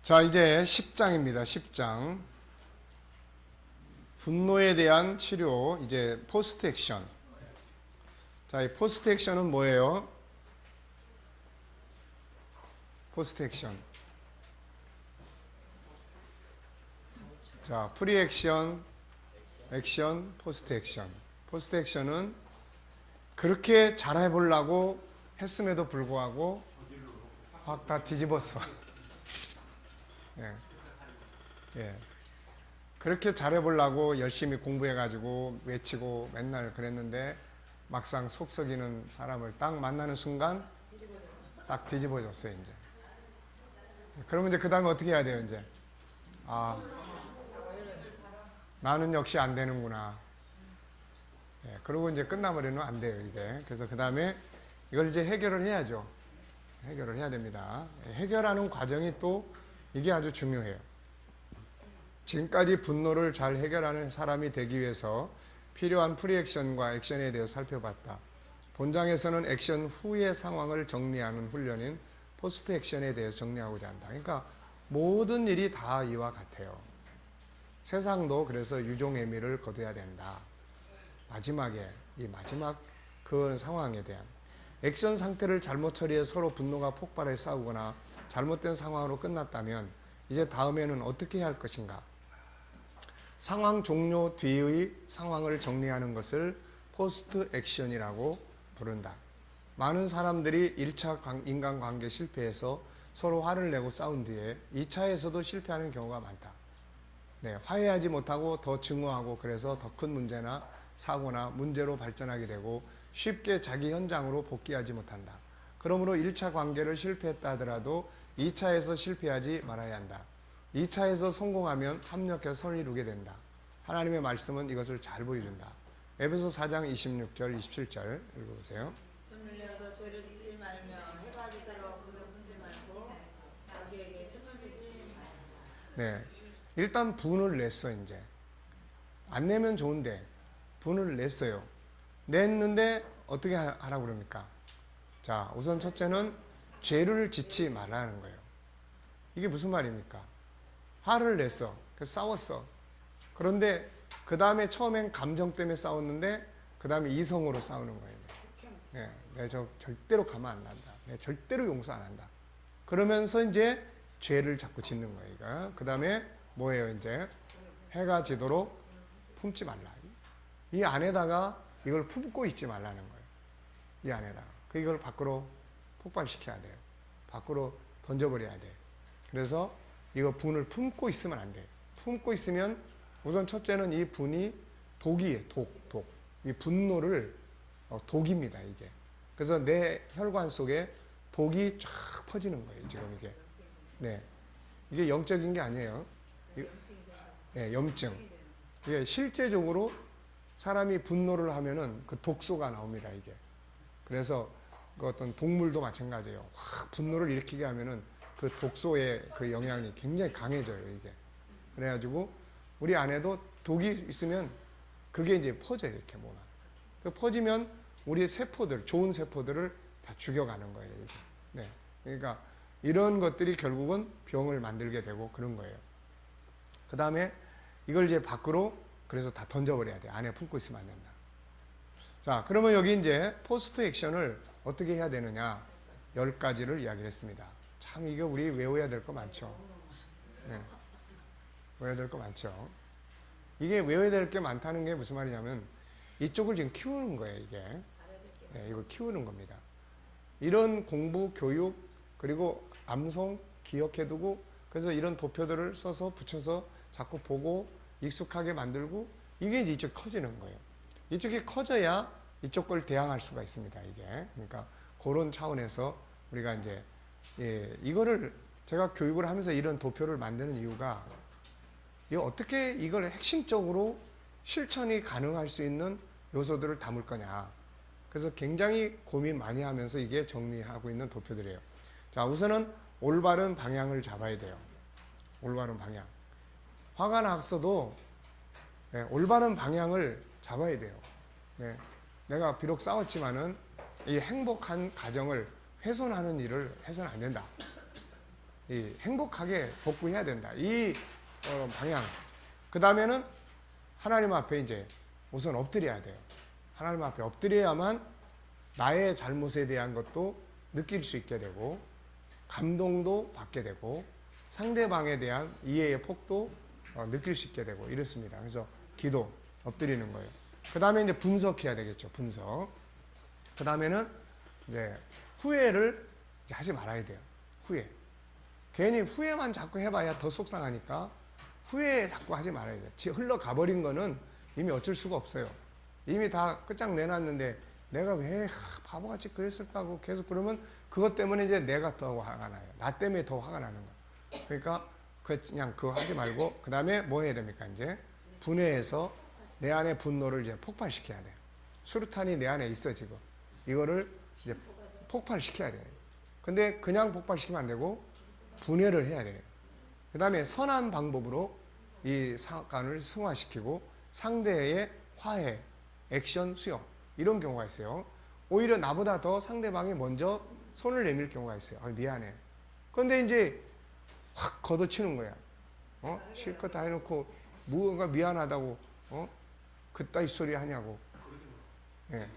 자, 이제 10장입니다. 10장. 분노에 대한 치료, 이제 포스트 액션. 자, 이 포스트 액션은 뭐예요? 포스트 액션. 자, 프리 액션, 액션, 포스트 액션. 포스트 액션은 그렇게 잘해보려고 했음에도 불구하고 확 다 뒤집었어. 예. 예. 그렇게 잘해보려고 열심히 공부해가지고 외치고 맨날 그랬는데 막상 속 썩이는 사람을 딱 만나는 순간 싹 뒤집어졌어요, 이제. 그러면 이제 그 다음에 어떻게 해야 돼요, 이제? 아, 나는 역시 안 되는구나. 예. 그러고 이제 끝나버리면 안 돼요, 이게. 그래서 그 다음에 이걸 이제 해결을 해야죠. 해결을 해야 됩니다. 해결하는 과정이 또 이게 아주 중요해요. 지금까지 분노를 잘 해결하는 사람이 되기 위해서 필요한 프리액션과 액션에 대해서 살펴봤다. 본장에서는 액션 후의 상황을 정리하는 훈련인 포스트 액션에 대해서 정리하고자 한다. 그러니까 모든 일이 다 이와 같아요. 세상도 그래서 유종의미를 거둬야 된다. 마지막에 이 마지막 그 상황에 대한 액션 상태를 잘못 처리해 서로 분노가 폭발해 싸우거나 잘못된 상황으로 끝났다면 이제 다음에는 어떻게 해야 할 것인가? 상황 종료 뒤의 상황을 정리하는 것을 포스트 액션이라고 부른다. 많은 사람들이 1차 인간관계 실패해서 서로 화를 내고 싸운 뒤에 2차에서도 실패하는 경우가 많다. 네, 화해하지 못하고 더 증오하고 그래서 더 큰 문제나 사고나 문제로 발전하게 되고 쉽게 자기 현장으로 복귀하지 못한다. 그러므로 1차 관계를 실패했다 하더라도 2차에서 실패하지 말아야 한다. 2차에서 성공하면 합력해서 선을 이루게 된다. 하나님의 말씀은 이것을 잘 보여준다. 에베소 4장 26절 27절 읽어보세요. 분을 내어도 죄를 짓지 말며 해가지도록 그를 분지 말고 자기에게 틈을 주지 말라. 네, 일단 분을 냈어. 이제 안 내면 좋은데 분을 냈어요. 냈는데 어떻게 하라고 그럽니까? 자, 우선 첫째는 죄를 짓지 말라는 거예요. 이게 무슨 말입니까? 화를 냈어. 그래서 싸웠어. 그런데 그 다음에 처음엔 감정 때문에 싸웠는데 그 다음에 이성으로 싸우는 거예요. 네, 내가 절대로 가만 안 둔다. 내가 절대로 용서 안 한다. 그러면서 이제 죄를 자꾸 짓는 거예요. 그 다음에 뭐예요? 이제 해가 지도록 품지 말라. 이 안에다가 이걸 품고 있지 말라는 거예요. 이 안에다가. 이걸 밖으로 폭발시켜야 돼요. 밖으로 던져버려야 돼요. 그래서 이거 분을 품고 있으면 안 돼요. 품고 있으면 우선 첫째는 이 분이 독이에요. 독. 이 분노를 독입니다. 이게. 그래서 내 혈관 속에 독이 쫙 퍼지는 거예요. 지금 이게. 네. 이게 영적인 게 아니에요. 네, 염증. 이게 실제적으로 사람이 분노를 하면은 그 독소가 나옵니다. 이게. 그래서 그 어떤 동물도 마찬가지예요. 확 분노를 일으키게 하면은 그 독소의 그 영향이 굉장히 강해져요, 이게. 그래가지고 우리 안에도 독이 있으면 그게 이제 퍼져요, 이렇게 뭐가. 퍼지면 우리 세포들, 좋은 세포들을 다 죽여가는 거예요, 이게. 네. 그러니까 이런 것들이 결국은 병을 만들게 되고 그런 거예요. 그 다음에 이걸 이제 밖으로 그래서 다 던져버려야 돼. 안에 품고 있으면 안 된다. 자, 그러면 여기 이제 포스트 액션을 어떻게 해야 되느냐? 10가지를 이야기를 했습니다. 참 이게 우리 외워야 될 거 많죠. 네. 외워야 될 거 많죠. 이게 외워야 될 게 많다는 게 무슨 말이냐면 이쪽을 지금 키우는 거예요, 이게. 네, 이걸 키우는 겁니다. 이런 공부, 교육, 그리고 암송, 기억해두고 그래서 이런 도표들을 써서 붙여서 자꾸 보고 익숙하게 만들고 이게 이제 이쪽 커지는 거예요. 이쪽이 커져야 이쪽 걸 대항할 수가 있습니다, 이게. 그러니까 그런 차원에서 우리가 이제 이거를 제가 교육을 하면서 이런 도표를 만드는 이유가 어떻게 이걸 핵심적으로 실천이 가능할 수 있는 요소들을 담을 거냐. 그래서 굉장히 고민 많이 하면서 이게 정리하고 있는 도표들이에요. 자, 우선은 올바른 방향을 잡아야 돼요. 올바른 방향. 화가 났어도 네, 올바른 방향을 잡아야 돼요. 네, 내가 비록 싸웠지만은 이 행복한 가정을 훼손하는 일을 해서는 안 된다. 이 행복하게 복구해야 된다. 이 방향. 그 다음에는 하나님 앞에 이제 우선 엎드려야 돼요. 하나님 앞에 엎드려야만 나의 잘못에 대한 것도 느낄 수 있게 되고 감동도 받게 되고 상대방에 대한 이해의 폭도 느낄 수 있게 되고 이렇습니다. 그래서 기도, 엎드리는 거예요. 그 다음에 이제 분석해야 되겠죠. 분석. 그 다음에는 이제 후회를 이제 하지 말아야 돼요. 후회. 괜히 후회만 자꾸 해봐야 더 속상하니까 후회 자꾸 하지 말아야 돼요. 흘러가버린 거는 이미 어쩔 수가 없어요. 이미 다 끝장내놨는데 내가 왜 바보같이 그랬을까 하고 계속 그러면 그것 때문에 이제 내가 더 화가 나요. 나 때문에 더 화가 나는 거예요. 그러니까 그냥 그거 하지 말고 그 다음에 뭐 해야 됩니까? 이제 분해해서 내 안에 분노를 이제 폭발시켜야 돼요. 수류탄이 내 안에 있어 지금. 이거를 이제 폭발시켜야 돼요. 근데 그냥 폭발시키면 안 되고 분해를 해야 돼요. 그 다음에 선한 방법으로 이 사건을 승화시키고 상대의 화해, 액션 수용 이런 경우가 있어요. 오히려 나보다 더 상대방이 먼저 손을 내밀 경우가 있어요. 미안해. 그런데 이제 확 걷어치는 거야. 실컷 다 해놓고 무언가 미안하다고 그따위 소리 하냐고. 네.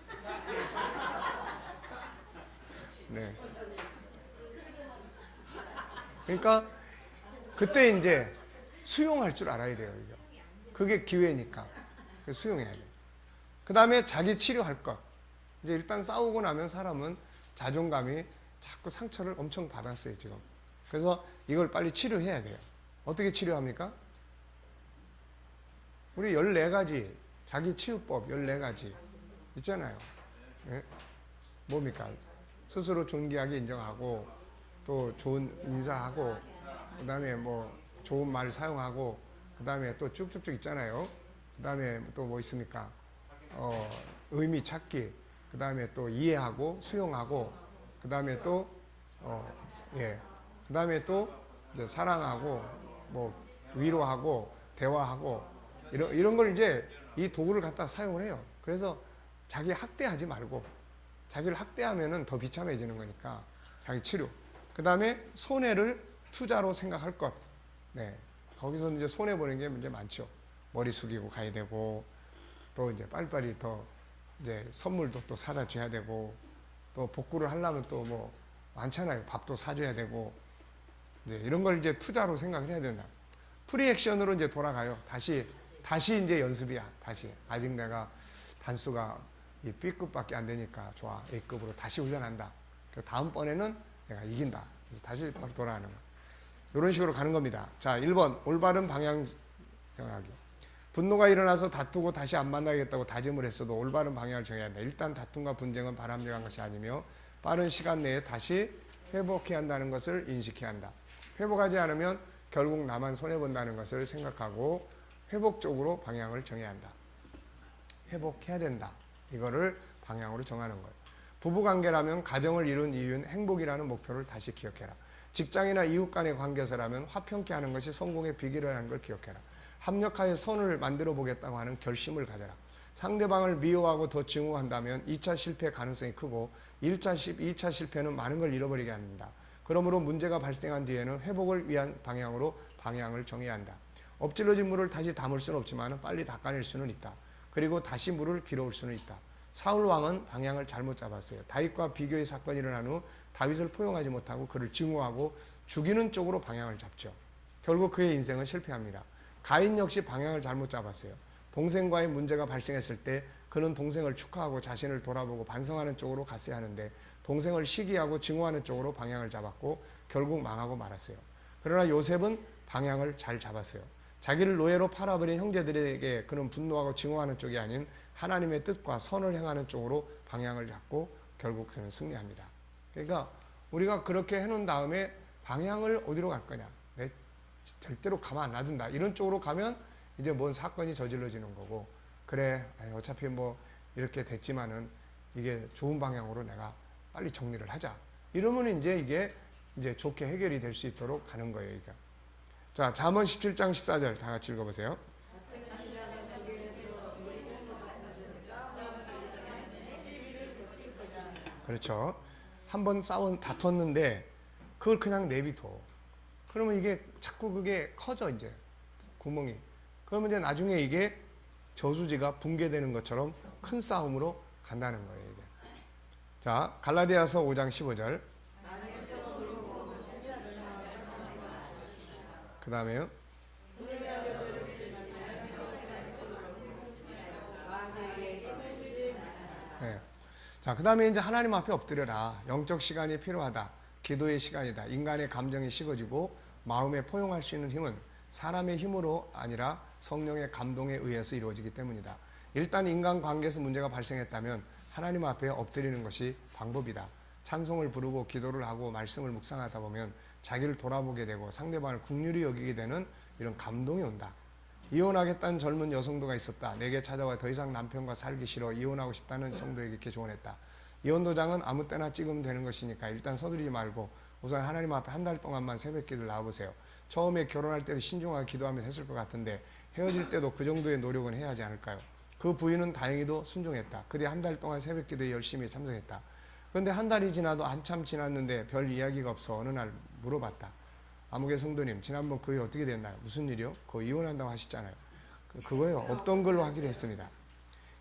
네. 그러니까 그때 이제 수용할 줄 알아야 돼요. 이거. 그게 기회니까. 수용해야 돼요. 그 다음에 자기 치료할 것. 이제 일단 싸우고 나면 사람은 자존감이 자꾸 상처를 엄청 받았어요, 지금. 그래서 이걸 빨리 치료해야 돼요. 어떻게 치료합니까? 우리 14가지 자기 치유법 14가지 있잖아요. 네? 뭡니까? 스스로 존귀하게 인정하고 또 좋은 인사하고 그 다음에 뭐 좋은 말 사용하고 그 다음에 또 쭉쭉쭉 있잖아요. 그 다음에 또 뭐 있습니까? 의미 찾기 그 다음에 또 이해하고 수용하고 그 다음에 또 그 다음에 또 이제 사랑하고 뭐 위로하고 대화하고 이런 걸 이제 이 도구를 갖다 사용을 해요. 그래서 자기 학대하지 말고 자기를 학대하면은 더 비참해지는 거니까 자기 치료. 그 다음에 손해를 투자로 생각할 것. 네. 거기서 이제 손해 보는 게 문제 많죠. 머리 숙이고 가야 되고 또 이제 빨리빨리 더 이제 선물도 또 사다 줘야 되고 또 복구를 하려면 또 뭐 많잖아요. 밥도 사줘야 되고 이제 이런 걸 이제 투자로 생각을 해야 된다. 프리액션으로 이제 돌아가요. 다시 이제 연습이야. 다시 아직 내가 단수가 이 B급밖에 안 되니까 좋아. A급으로 다시 훈련한다. 다음번에는 내가 이긴다. 그래서 다시 바로 돌아가는 거. 이런 식으로 가는 겁니다. 자, 1번 올바른 방향 정하기. 분노가 일어나서 다투고 다시 안 만나겠다고 다짐을 했어도 올바른 방향을 정해야 한다. 일단 다툼과 분쟁은 바람직한 것이 아니며 빠른 시간 내에 다시 회복해야 한다는 것을 인식해야 한다. 회복하지 않으면 결국 나만 손해본다는 것을 생각하고 회복적으로 방향을 정해야 한다. 회복해야 된다. 이거를 방향으로 정하는 거예요. 부부관계라면 가정을 이룬 이유는 행복이라는 목표를 다시 기억해라. 직장이나 이웃 간의 관계에서라면 화평케 하는 것이 성공의 비결이라는 걸 기억해라. 합력하여 선을 만들어 보겠다고 하는 결심을 가져라. 상대방을 미워하고 더 증오한다면 2차 실패 가능성이 크고 2차 실패는 많은 걸 잃어버리게 합니다. 그러므로 문제가 발생한 뒤에는 회복을 위한 방향으로 방향을 정해야 한다. 엎질러진 물을 다시 담을 수는 없지만 빨리 닦아낼 수는 있다. 그리고 다시 물을 길어올 수는 있다. 사울 왕은 방향을 잘못 잡았어요. 다윗과 비교의 사건이 일어난 후 다윗을 포용하지 못하고 그를 증오하고 죽이는 쪽으로 방향을 잡죠. 결국 그의 인생은 실패합니다. 가인 역시 방향을 잘못 잡았어요. 동생과의 문제가 발생했을 때 그는 동생을 축하하고 자신을 돌아보고 반성하는 쪽으로 갔어야 하는데 동생을 시기하고 증오하는 쪽으로 방향을 잡았고 결국 망하고 말았어요. 그러나 요셉은 방향을 잘 잡았어요. 자기를 노예로 팔아버린 형제들에게 그는 분노하고 증오하는 쪽이 아닌 하나님의 뜻과 선을 행하는 쪽으로 방향을 잡고 결국 그는 승리합니다. 그러니까 우리가 그렇게 해놓은 다음에 방향을 어디로 갈 거냐. 절대로 가만 안 놔둔다. 이런 쪽으로 가면 이제 뭔 사건이 저질러지는 거고 그래 어차피 뭐 이렇게 됐지만은 이게 좋은 방향으로 내가 빨리 정리를 하자. 이러면 이제 이게 이제 좋게 해결이 될 수 있도록 가는 거예요. 그러니까. 자, 잠언 17장 14절 다 같이 읽어보세요. 그렇죠. 한번 다퉜는데 그걸 그냥 내비둬. 그러면 이게 자꾸 그게 커져 이제 구멍이. 그러면 이제 나중에 이게 저수지가 붕괴되는 것처럼 큰 싸움으로 간다는 거예요. 이게. 자, 갈라디아서 5장 15절. 그 다음에요. 네. 자, 그 다음에 이제 하나님 앞에 엎드려라. 영적 시간이 필요하다. 기도의 시간이다. 인간의 감정이 식어지고 마음에 포용할 수 있는 힘은 사람의 힘으로 아니라 성령의 감동에 의해서 이루어지기 때문이다. 일단 인간 관계에서 문제가 발생했다면 하나님 앞에 엎드리는 것이 방법이다. 찬송을 부르고 기도를 하고 말씀을 묵상하다 보면 자기를 돌아보게 되고 상대방을 긍휼히 여기게 되는 이런 감동이 온다. 이혼하겠다는 젊은 여성도가 있었다. 내게 찾아와 더 이상 남편과 살기 싫어 이혼하고 싶다는 성도에게 이렇게 조언했다. 이혼 도장은 아무 때나 찍으면 되는 것이니까 일단 서두르지 말고 우선 하나님 앞에 한 달 동안만 새벽 기도를 나와보세요. 처음에 결혼할 때도 신중하게 기도하면서 했을 것 같은데 헤어질 때도 그 정도의 노력은 해야 하지 않을까요? 그 부인은 다행히도 순종했다. 그뒤 한 달 동안 새벽 기도에 열심히 참석했다. 그런데 한 달이 지나도 한참 지났는데 별 이야기가 없어. 어느 날 물어봤다. 아무개 성도님, 지난번 그 일 어떻게 됐나요? 무슨 일이요? 그거 이혼한다고 하셨잖아요. 그거요. 없던 걸로 하기로 했습니다.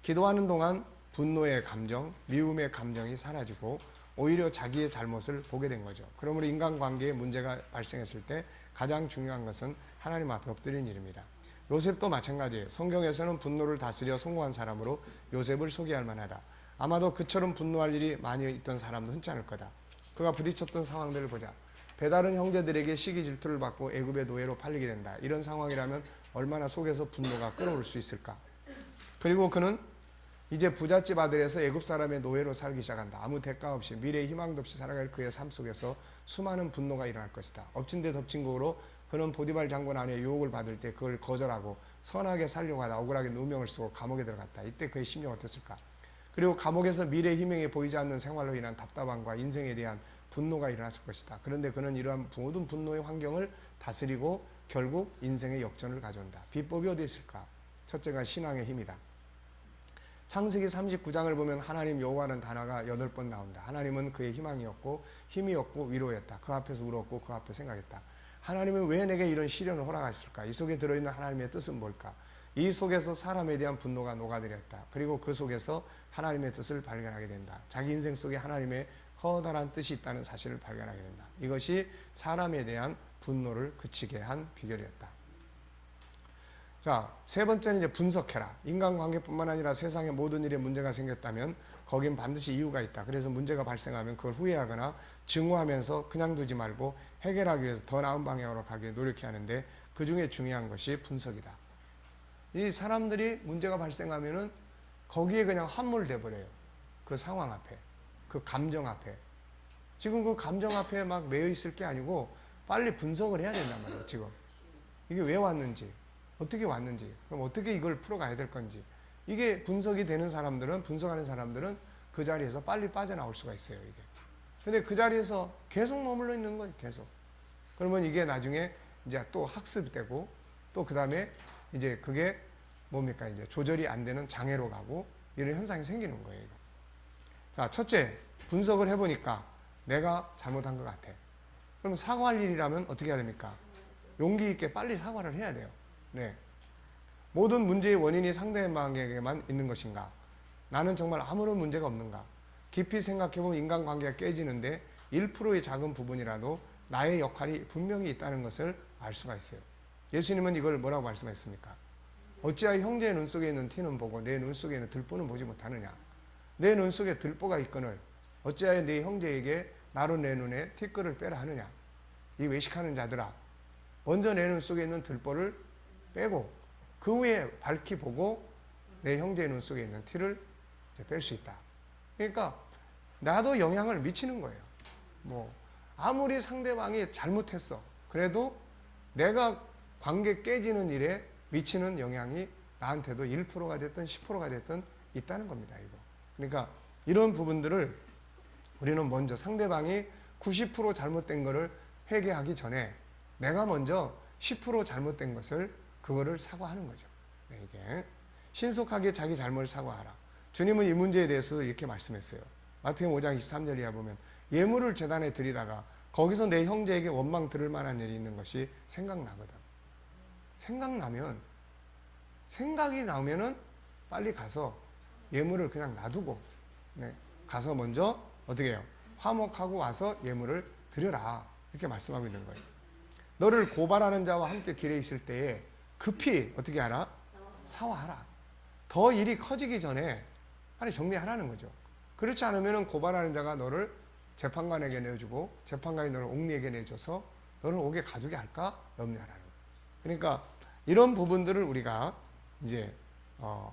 기도하는 동안 분노의 감정, 미움의 감정이 사라지고 오히려 자기의 잘못을 보게 된 거죠. 그러므로 인간관계에 문제가 발생했을 때 가장 중요한 것은 하나님 앞에 엎드리는 일입니다. 요셉도 마찬가지예요. 성경에서는 분노를 다스려 성공한 사람으로 요셉을 소개할 만하다. 아마도 그처럼 분노할 일이 많이 있던 사람도 흔치 않을 거다. 그가 부딪혔던 상황들을 보자. 배다른 형제들에게 시기 질투를 받고 애굽의 노예로 팔리게 된다. 이런 상황이라면 얼마나 속에서 분노가 끓어올 수 있을까. 그리고 그는 이제 부잣집 아들에서 애굽 사람의 노예로 살기 시작한다. 아무 대가 없이 미래의 희망도 없이 살아갈 그의 삶 속에서 수많은 분노가 일어날 것이다. 엎친 데 덮친 거로 그는 보디발 장군 안에 유혹을 받을 때 그걸 거절하고 선하게 살려고 하다 억울하게 누명을 쓰고 감옥에 들어갔다. 이때 그의 심정이 어땠을까. 그리고 감옥에서 미래의 희망이 보이지 않는 생활로 인한 답답함과 인생에 대한 분노가 일어났을 것이다. 그런데 그는 이러한 모든 분노의 환경을 다스리고 결국 인생의 역전을 가져온다. 비법이 어디 있을까? 첫째가 신앙의 힘이다. 창세기 39장을 보면 하나님 여호와라는 단어가 8번 나온다. 하나님은 그의 희망이었고 힘이었고 위로였다. 그 앞에서 울었고 그 앞에 생각했다. 하나님은 왜 내게 이런 시련을 허락하셨을까? 이 속에 들어있는 하나님의 뜻은 뭘까? 이 속에서 사람에 대한 분노가 녹아들었다. 그리고 그 속에서 하나님의 뜻을 발견하게 된다. 자기 인생 속에 하나님의 커다란 뜻이 있다는 사실을 발견하게 된다. 이것이 사람에 대한 분노를 그치게 한 비결이었다. 자, 세 번째는 이제 분석해라. 인간관계뿐만 아니라 세상의 모든 일에 문제가 생겼다면 거긴 반드시 이유가 있다. 그래서 문제가 발생하면 그걸 후회하거나 증오하면서 그냥 두지 말고 해결하기 위해서 더 나은 방향으로 가기 위해 노력해야 하는데 그 중에 중요한 것이 분석이다. 이 사람들이 문제가 발생하면은 거기에 그냥 함몰돼 버려요. 그 상황 앞에, 그 감정 앞에. 지금 그 감정 앞에 막 매여 있을 게 아니고 빨리 분석을 해야 된단 말이에요. 지금 이게 왜 왔는지, 어떻게 왔는지, 그럼 어떻게 이걸 풀어가야 될 건지. 이게 분석이 되는 사람들은, 분석하는 사람들은 그 자리에서 빨리 빠져나올 수가 있어요. 이게. 근데 그 자리에서 계속 머물러 있는 거예요. 계속. 그러면 이게 나중에 이제 또 학습이 되고 또 그 다음에 이제 그게 뭡니까? 이제 조절이 안 되는 장애로 가고 이런 현상이 생기는 거예요. 이거. 자, 첫째, 분석을 해보니까 내가 잘못한 것 같아. 그럼 사과할 일이라면 어떻게 해야 됩니까? 용기 있게 빨리 사과를 해야 돼요. 네. 모든 문제의 원인이 상대방에게만 있는 것인가? 나는 정말 아무런 문제가 없는가? 깊이 생각해보면 인간관계가 깨지는데 1%의 작은 부분이라도 나의 역할이 분명히 있다는 것을 알 수가 있어요. 예수님은 이걸 뭐라고 말씀했습니까? 어찌하여 형제의 눈 속에 있는 티는 보고 내 눈 속에 있는 들보는 보지 못하느냐? 내 눈 속에 들보가 있거늘 어찌하여 네 형제에게 나로 내 눈에 티끌을 빼라 하느냐? 이 외식하는 자들아, 먼저 내 눈 속에 있는 들보를 빼고 그 후에 밝히 보고 내 형제의 눈 속에 있는 티를 뺄 수 있다. 그러니까 나도 영향을 미치는 거예요. 뭐 아무리 상대방이 잘못했어, 그래도 내가 관계 깨지는 일에 미치는 영향이 나한테도 1%가 됐든 10%가 됐든 있다는 겁니다. 이거. 그러니까 이런 부분들을 우리는 먼저 상대방이 90% 잘못된 것을 회개하기 전에 내가 먼저 10% 잘못된 것을 그거를 사과하는 거죠. 네, 이게 신속하게 자기 잘못을 사과하라. 주님은 이 문제에 대해서 이렇게 말씀했어요. 마태복음 5장 23절 이하 보면 예물을 제단에 드리다가 거기서 내 형제에게 원망 들을 만한 일이 있는 것이 생각나거든. 생각이 나면은 빨리 가서 예물을 그냥 놔두고, 네, 가서 먼저 어떻게 해요? 화목하고 와서 예물을 드려라. 이렇게 말씀하고 있는 거예요. 너를 고발하는 자와 함께 길에 있을 때에 급히 어떻게 하라? 사화하라. 더 일이 커지기 전에 빨리 정리하라는 거죠. 그렇지 않으면 고발하는 자가 너를 재판관에게 내주고 재판관이 너를 옥리에게 내줘서 너를 옥에 가두게 할까 염려하라는 거예요. 그러니까 이런 부분들을 우리가 이제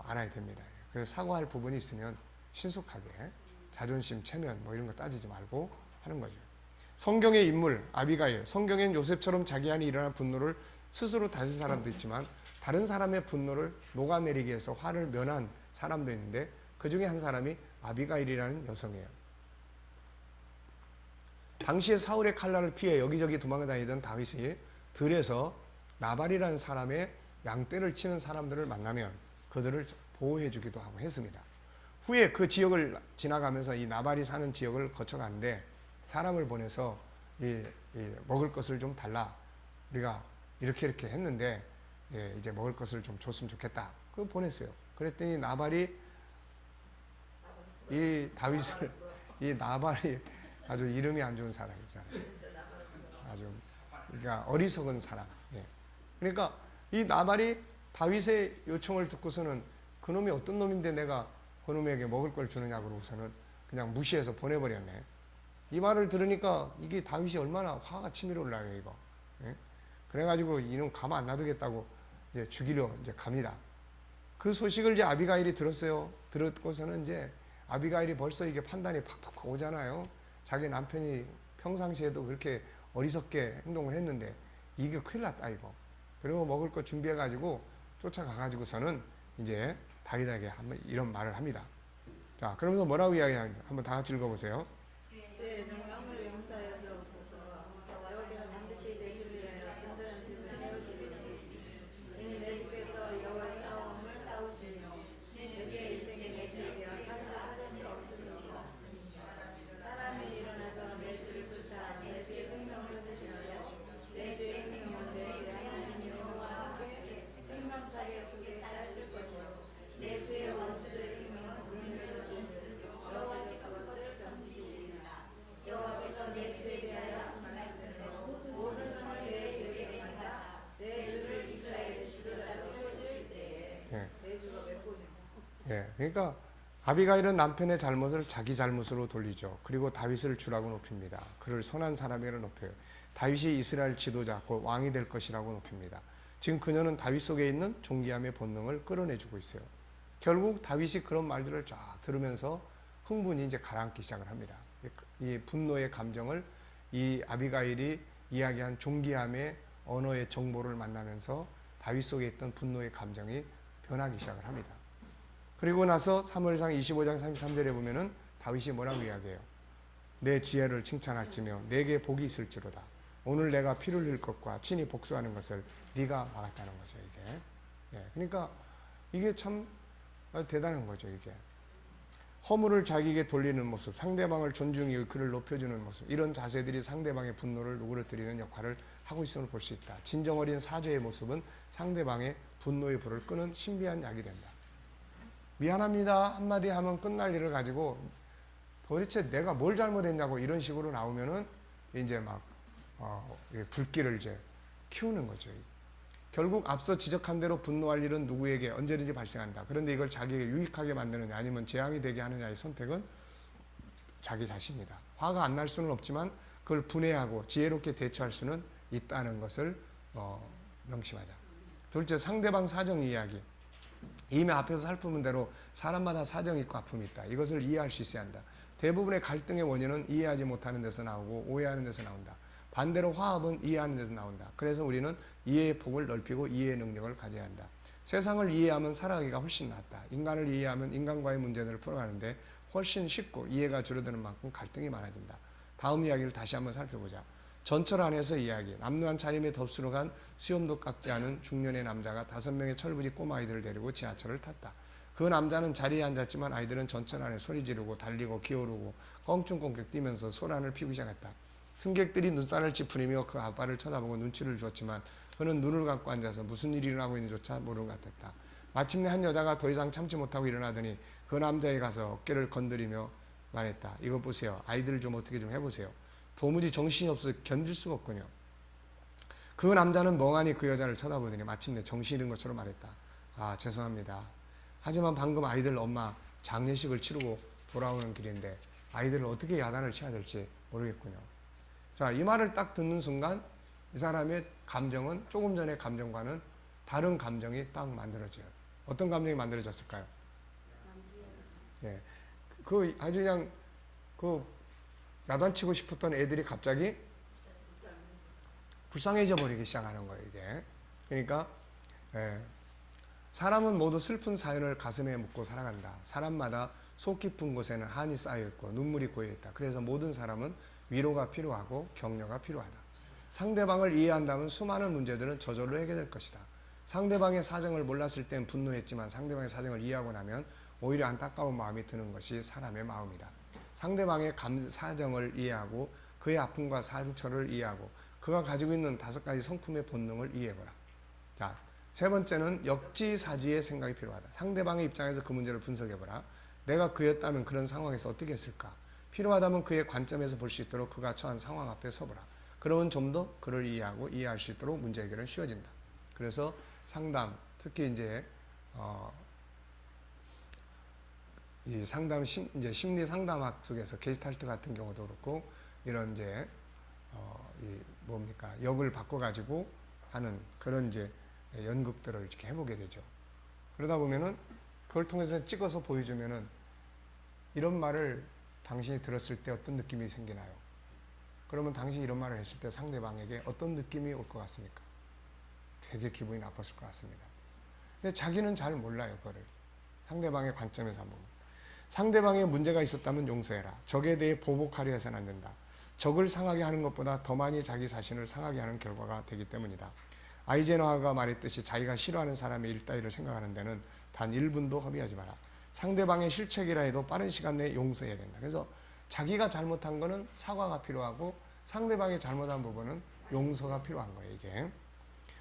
알아야 됩니다. 그래서 사과할 부분이 있으면 신속하게 자존심, 체면 뭐 이런 거 따지지 말고 하는 거죠. 성경의 인물 아비가일, 성경엔 요셉처럼 자기 안에 일어난 분노를 스스로 다스린 사람도 있지만 다른 사람의 분노를 녹아내리기 위해서 화를 면한 사람도 있는데 그 중에 한 사람이 아비가일이라는 여성이에요. 당시에 사울의 칼날을 피해 여기저기 도망다니던 다윗이 들에서 나발이라는 사람의 양떼를 치는 사람들을 만나면 그들을 보호해 주기도 하고 했습니다. 후에 그 지역을 지나가면서 이 나발이 사는 지역을 거쳐가는데 사람을 보내서 이 먹을 것을 좀 달라. 우리가 이렇게 했는데 이제 먹을 것을 좀 줬으면 좋겠다. 그거 보냈어요. 그랬더니 나발이 이 다윗을 이 나발이 아주 이름이 안 좋은 사람이에요. 아주 그러니까 어리석은 사람. 그러니까 이 나발이 다윗의 요청을 듣고서는 그놈이 어떤 놈인데 내가 그놈에게 먹을 걸 주느냐 그러고서는 그냥 무시해서 보내버렸네. 이 말을 들으니까 이게 다윗이 얼마나 화가 치밀어 올라요 이거. 그래가지고 이놈 가만 안 놔두겠다고 이제 죽이려 이제 갑니다. 그 소식을 이제 아비가일이 들었어요. 들었고서는 이제 아비가일이 벌써 이게 판단이 팍팍 오잖아요. 자기 남편이 평상시에도 그렇게 어리석게 행동을 했는데 이게 큰일 났다 이거. 그리고 먹을 거 준비해가지고 쫓아가가지고서는 이제 다윗에게 한번 이런 말을 합니다. 자, 그러면서 뭐라고 이야기하는지 한번 다 같이 읽어보세요. 내 영혼을 용서하여 주옵소서. 여호와께서 반드시 내 집을 위하여 든든한 집을 세우시리니 이는 내 집에서 여호와의 싸움을 싸우시며 내 죄의 일생에 내 집에 대한 하나도 찾을 수 없으리니 사람이 일어나서 내 주를 쫓아 내 주의 생명을 찾으며 내 주의 생명은 내 주의 하나님 여호와와 함께 생명사계 속에 쌓였을 것이요 내 주의 원수들의 생명은 물매로 듯 여호와께서 그것을 던지시리라. 여호와께서 내 주에 대하여 하신 말씀대로 모든 손을 내 주에게 내민다. 내 주를 이스라엘의 지도자로 세우실 때에 내 주가 몇 번이야? 그러니까 아비가일은 남편의 잘못을 자기 잘못으로 돌리죠. 그리고 다윗을 주라고 높입니다. 그를 선한 사람이라 높여요. 다윗이 이스라엘 지도자, 곧 왕이 될 것이라고 높입니다. 지금 그녀는 다윗 속에 있는 존귀함의 본능을 끌어내주고 있어요. 결국 다윗이 그런 말들을 쫙 들으면서 흥분이 이제 가라앉기 시작을 합니다. 이 분노의 감정을 이 아비가일이 이야기한 존귀함의 언어의 정보를 만나면서 다윗 속에 있던 분노의 감정이 변하기 시작을 합니다. 그리고 나서 사무엘상 25장 33절에 보면은 다윗이 뭐라고 이야기해요? 내 지혜를 칭찬할지며 내게 복이 있을지로다. 오늘 내가 피를 흘릴 것과 친히 복수하는 것을 네가 막았다는 거죠. 이게. 그러니까 이게 참 대단한 거죠. 이게 허물을 자기에게 돌리는 모습, 상대방을 존중히 그를 높여주는 모습, 이런 자세들이 상대방의 분노를 누그러뜨리는 역할을 하고 있음을 볼 수 있다. 진정 어린 사죄의 모습은 상대방의 분노의 불을 끄는 신비한 약이 된다. 미안합니다 한마디 하면 끝날 일을 가지고 도대체 내가 뭘 잘못했냐고 이런 식으로 나오면은 이제 막 불길을 이제 키우는 거죠. 결국 앞서 지적한 대로 분노할 일은 누구에게 언제든지 발생한다. 그런데 이걸 자기에게 유익하게 만드느냐 아니면 재앙이 되게 하느냐의 선택은 자기 자신이다. 화가 안 날 수는 없지만 그걸 분해하고 지혜롭게 대처할 수는 있다는 것을 명심하자. 둘째, 상대방 사정 이야기. 이미 앞에서 살펴본 대로 사람마다 사정이 있고 아픔이 있다. 이것을 이해할 수 있어야 한다. 대부분의 갈등의 원인은 이해하지 못하는 데서 나오고 오해하는 데서 나온다. 반대로 화합은 이해하는 데서 나온다. 그래서 우리는 이해의 폭을 넓히고 이해의 능력을 가져야 한다. 세상을 이해하면 살아가기가 훨씬 낫다. 인간을 이해하면 인간과의 문제들을 풀어가는데 훨씬 쉽고 이해가 줄어드는 만큼 갈등이 많아진다. 다음 이야기를 다시 한번 살펴보자. 전철 안에서 이야기. 남루한 차림에 덥수로 간 수염도 깎지 않은 중년의 남자가 5명의 철부지 꼬마아이들을 데리고 지하철을 탔다. 그 남자는 자리에 앉았지만 아이들은 전철 안에 소리 지르고 달리고 기어오르고 껑충껑충 뛰면서 소란을 피우기 시작했다. 승객들이 눈살을 찌푸리며 그 아빠를 쳐다보고 눈치를 주었지만 그는 눈을 감고 앉아서 무슨 일이 일어나고 있는지조차 모르는 것 같았다. 마침내 한 여자가 더 이상 참지 못하고 일어나더니 그 남자에 가서 어깨를 건드리며 말했다. 이거 보세요. 아이들 좀 어떻게 좀 해보세요. 도무지 정신이 없어 견딜 수가 없군요. 그 남자는 멍하니 그 여자를 쳐다보더니 마침내 정신이 든 것처럼 말했다. 아, 죄송합니다. 하지만 방금 아이들 엄마 장례식을 치르고 돌아오는 길인데 아이들을 어떻게 야단을 쳐야 될지 모르겠군요. 자, 이 말을 딱 듣는 순간 이 사람의 감정은 조금 전의 감정과는 다른 감정이 딱 만들어져요. 어떤 감정이 만들어졌을까요? 예, 그 아주 그냥 그 야단치고 싶었던 애들이 갑자기 불쌍해져 버리기 시작하는 거예요, 이게. 그러니까 예, 사람은 모두 슬픈 사연을 가슴에 묻고 살아간다. 사람마다 속 깊은 곳에는 한이 쌓여 있고 눈물이 고여 있다. 그래서 모든 사람은 위로가 필요하고 격려가 필요하다. 상대방을 이해한다면 수많은 문제들은 저절로 해결될 것이다. 상대방의 사정을 몰랐을 땐 분노했지만 상대방의 사정을 이해하고 나면 오히려 안타까운 마음이 드는 것이 사람의 마음이다. 상대방의 사정을 이해하고 그의 아픔과 상처를 이해하고 그가 가지고 있는 5가지 성품의 본능을 이해해보라. 자, 세 번째는 역지사지의 생각이 필요하다. 상대방의 입장에서 그 문제를 분석해보라. 내가 그였다면 그런 상황에서 어떻게 했을까? 필요하다면 그의 관점에서 볼 수 있도록 그가 처한 상황 앞에 서보라. 그러면 좀 더 그를 이해하고 이해할 수 있도록 문제 해결은 쉬워진다. 그래서 상담, 특히 이제 이 상담 이제 심리 상담학 속에서 게스탈트 같은 경우도 그렇고 이런 이제 이 뭡니까 역을 바꿔가지고 하는 그런 이제 연극들을 이렇게 해보게 되죠. 그러다 보면은 그걸 통해서 찍어서 보여주면은 이런 말을 당신이 들었을 때 어떤 느낌이 생기나요? 그러면 당신이 이런 말을 했을 때 상대방에게 어떤 느낌이 올 것 같습니까? 되게 기분이 나빴을 것 같습니다. 근데 자기는 잘 몰라요, 그거를. 상대방의 관점에서 한번. 상대방의 문제가 있었다면 용서해라. 적에 대해 보복하려 해서는 안 된다. 적을 상하게 하는 것보다 더 많이 자기 자신을 상하게 하는 결과가 되기 때문이다. 아이젠하워가 말했듯이 자기가 싫어하는 사람의 일 따위를 생각하는 데는 단 1분도 허비하지 마라. 상대방의 실책이라 해도 빠른 시간 내에 용서해야 된다. 그래서 자기가 잘못한 거는 사과가 필요하고 상대방이 잘못한 부분은 용서가 필요한 거예요, 이게.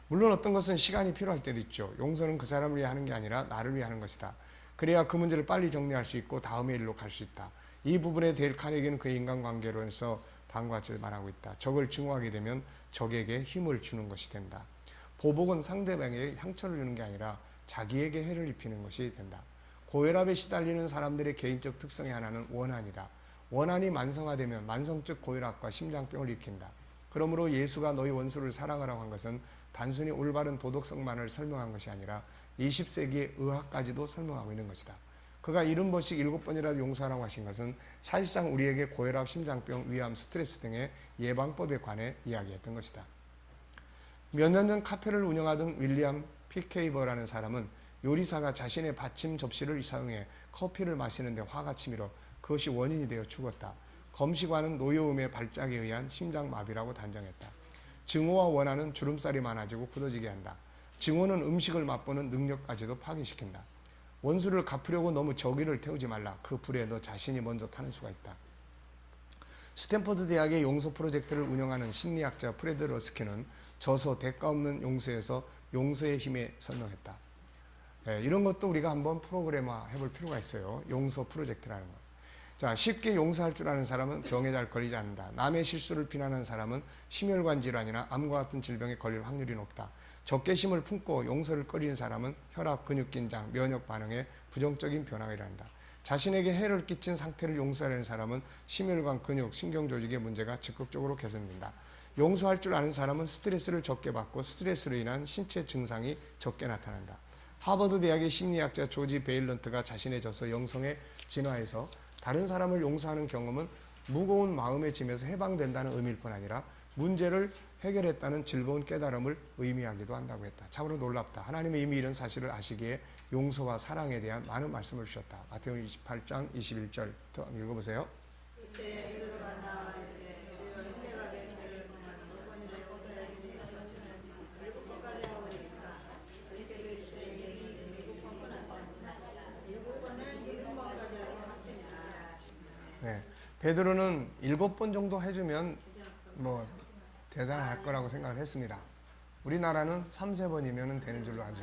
물론 어떤 것은 시간이 필요할 때도 있죠. 용서는 그 사람을 위해 하는 게 아니라 나를 위해 하는 것이다. 그래야 그 문제를 빨리 정리할 수 있고 다음의 일로 갈 수 있다. 이 부분에 데일 카네기는 그의 인간관계론에서 다음과 같이 말하고 있다. 적을 증오하게 되면 적에게 힘을 주는 것이 된다. 보복은 상대방에게 상처를 주는 게 아니라 자기에게 해를 입히는 것이 된다. 고혈압에 시달리는 사람들의 개인적 특성의 하나는 원한이다. 원한이 만성화되면 만성적 고혈압과 심장병을 일으킨다. 그러므로 예수가 너희 원수를 사랑하라고 한 것은 단순히 올바른 도덕성만을 설명한 것이 아니라 20세기의 의학까지도 설명하고 있는 것이다. 그가 70번씩 7번이라도 용서하라고 하신 것은 사실상 우리에게 고혈압, 심장병, 위암, 스트레스 등의 예방법에 관해 이야기했던 것이다. 몇 년 전 카페를 운영하던 윌리엄 피케이버라는 사람은 요리사가 자신의 받침 접시를 사용해 커피를 마시는데 화가 치밀어 그것이 원인이 되어 죽었다. 검시관은 노여움의 발작에 의한 심장마비라고 단정했다. 증오와 원한은 주름살이 많아지고 굳어지게 한다. 증오는 음식을 맛보는 능력까지도 파괴시킨다. 원수를 갚으려고 너무 저기를 태우지 말라. 그 불에 너 자신이 먼저 타는 수가 있다. 스탠퍼드 대학의 용서 프로젝트를 운영하는 심리학자 프레드 러스키는 저서 대가 없는 용서에서 용서의 힘에 설명했다. 이런 것도 우리가 한번 프로그램화 해볼 필요가 있어요. 용서 프로젝트라는 거. 자, 쉽게 용서할 줄 아는 사람은 병에 잘 걸리지 않는다. 남의 실수를 비난하는 사람은 심혈관 질환이나 암과 같은 질병에 걸릴 확률이 높다. 적개심을 품고 용서를 꺼리는 사람은 혈압, 근육 긴장, 면역 반응에 부정적인 변화가 일어난다. 자신에게 해를 끼친 상태를 용서하려는 사람은 심혈관, 근육, 신경 조직의 문제가 적극적으로 개선된다. 용서할 줄 아는 사람은 스트레스를 적게 받고 스트레스로 인한 신체 증상이 적게 나타난다. 하버드 대학의 심리학자 조지 베일런트가 자신의 저서 영성의 진화에서 다른 사람을 용서하는 경험은 무거운 마음의 짐에서 해방된다는 의미일 뿐 아니라 문제를 해결했다는 즐거운 깨달음을 의미하기도 한다고 했다. 참으로 놀랍다. 하나님은 이미 이런 사실을 아시기에 용서와 사랑에 대한 많은 말씀을 주셨다. 마태복음 28장 21절 읽어보세요. 네, 베드로는 7번 정도 해주면 뭐 대단할 거라고 생각을 했습니다. 우리나라는 3-4번이면 되는 줄로 알죠.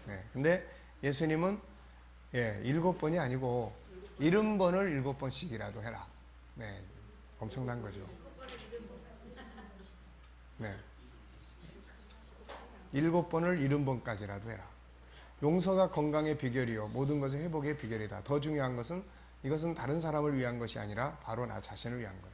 네. 근데 예수님은 7번이 아니고 70번을 7번씩이라도 해라. 네. 엄청난 거죠. 네. 7번을 70번까지라도 해라. 용서가 건강의 비결이요 모든 것의 회복의 비결이다. 더 중요한 것은 이것은 다른 사람을 위한 것이 아니라 바로 나 자신을 위한 거예요.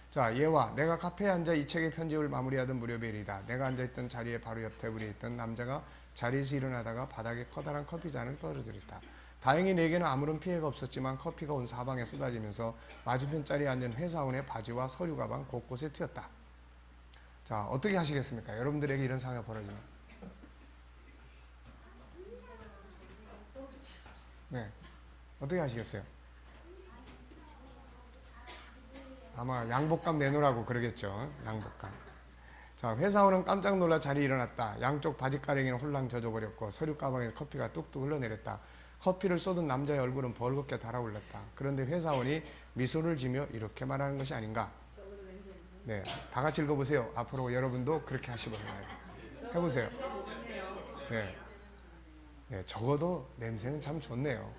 자, 예와 내가 카페에 앉아 이 책의 편집을 마무리하던 무렵에 일이다. 내가 앉아있던 자리에 바로 옆 테이블에 있던 남자가 자리에서 일어나다가 바닥에 커다란 커피잔을 떨어뜨렸다. 다행히 내게는 아무런 피해가 없었지만 커피가 온 사방에 쏟아지면서 맞은편 자리에 앉은 회사원의 바지와 서류 가방 곳곳에 튀었다. 자, 어떻게 하시겠습니까? 여러분들에게 이런 상황이 벌어지면. 네, 어떻게 하시겠어요? 아마 양복값 내놓으라고 그러겠죠. 양복값. 자, 회사원은 깜짝 놀라 자리에 일어났다. 양쪽 바지가랭이는 홀랑 젖어버렸고 서류 가방에 커피가 뚝뚝 흘러내렸다. 커피를 쏟은 남자의 얼굴은 벌겋게 달아올랐다. 그런데 회사원이 미소를 지며 이렇게 말하는 것이 아닌가. 네, 다 같이 읽어보세요. 앞으로 여러분도 그렇게 하시고 해보세요. 네, 네, 적어도 냄새는 참 좋네요.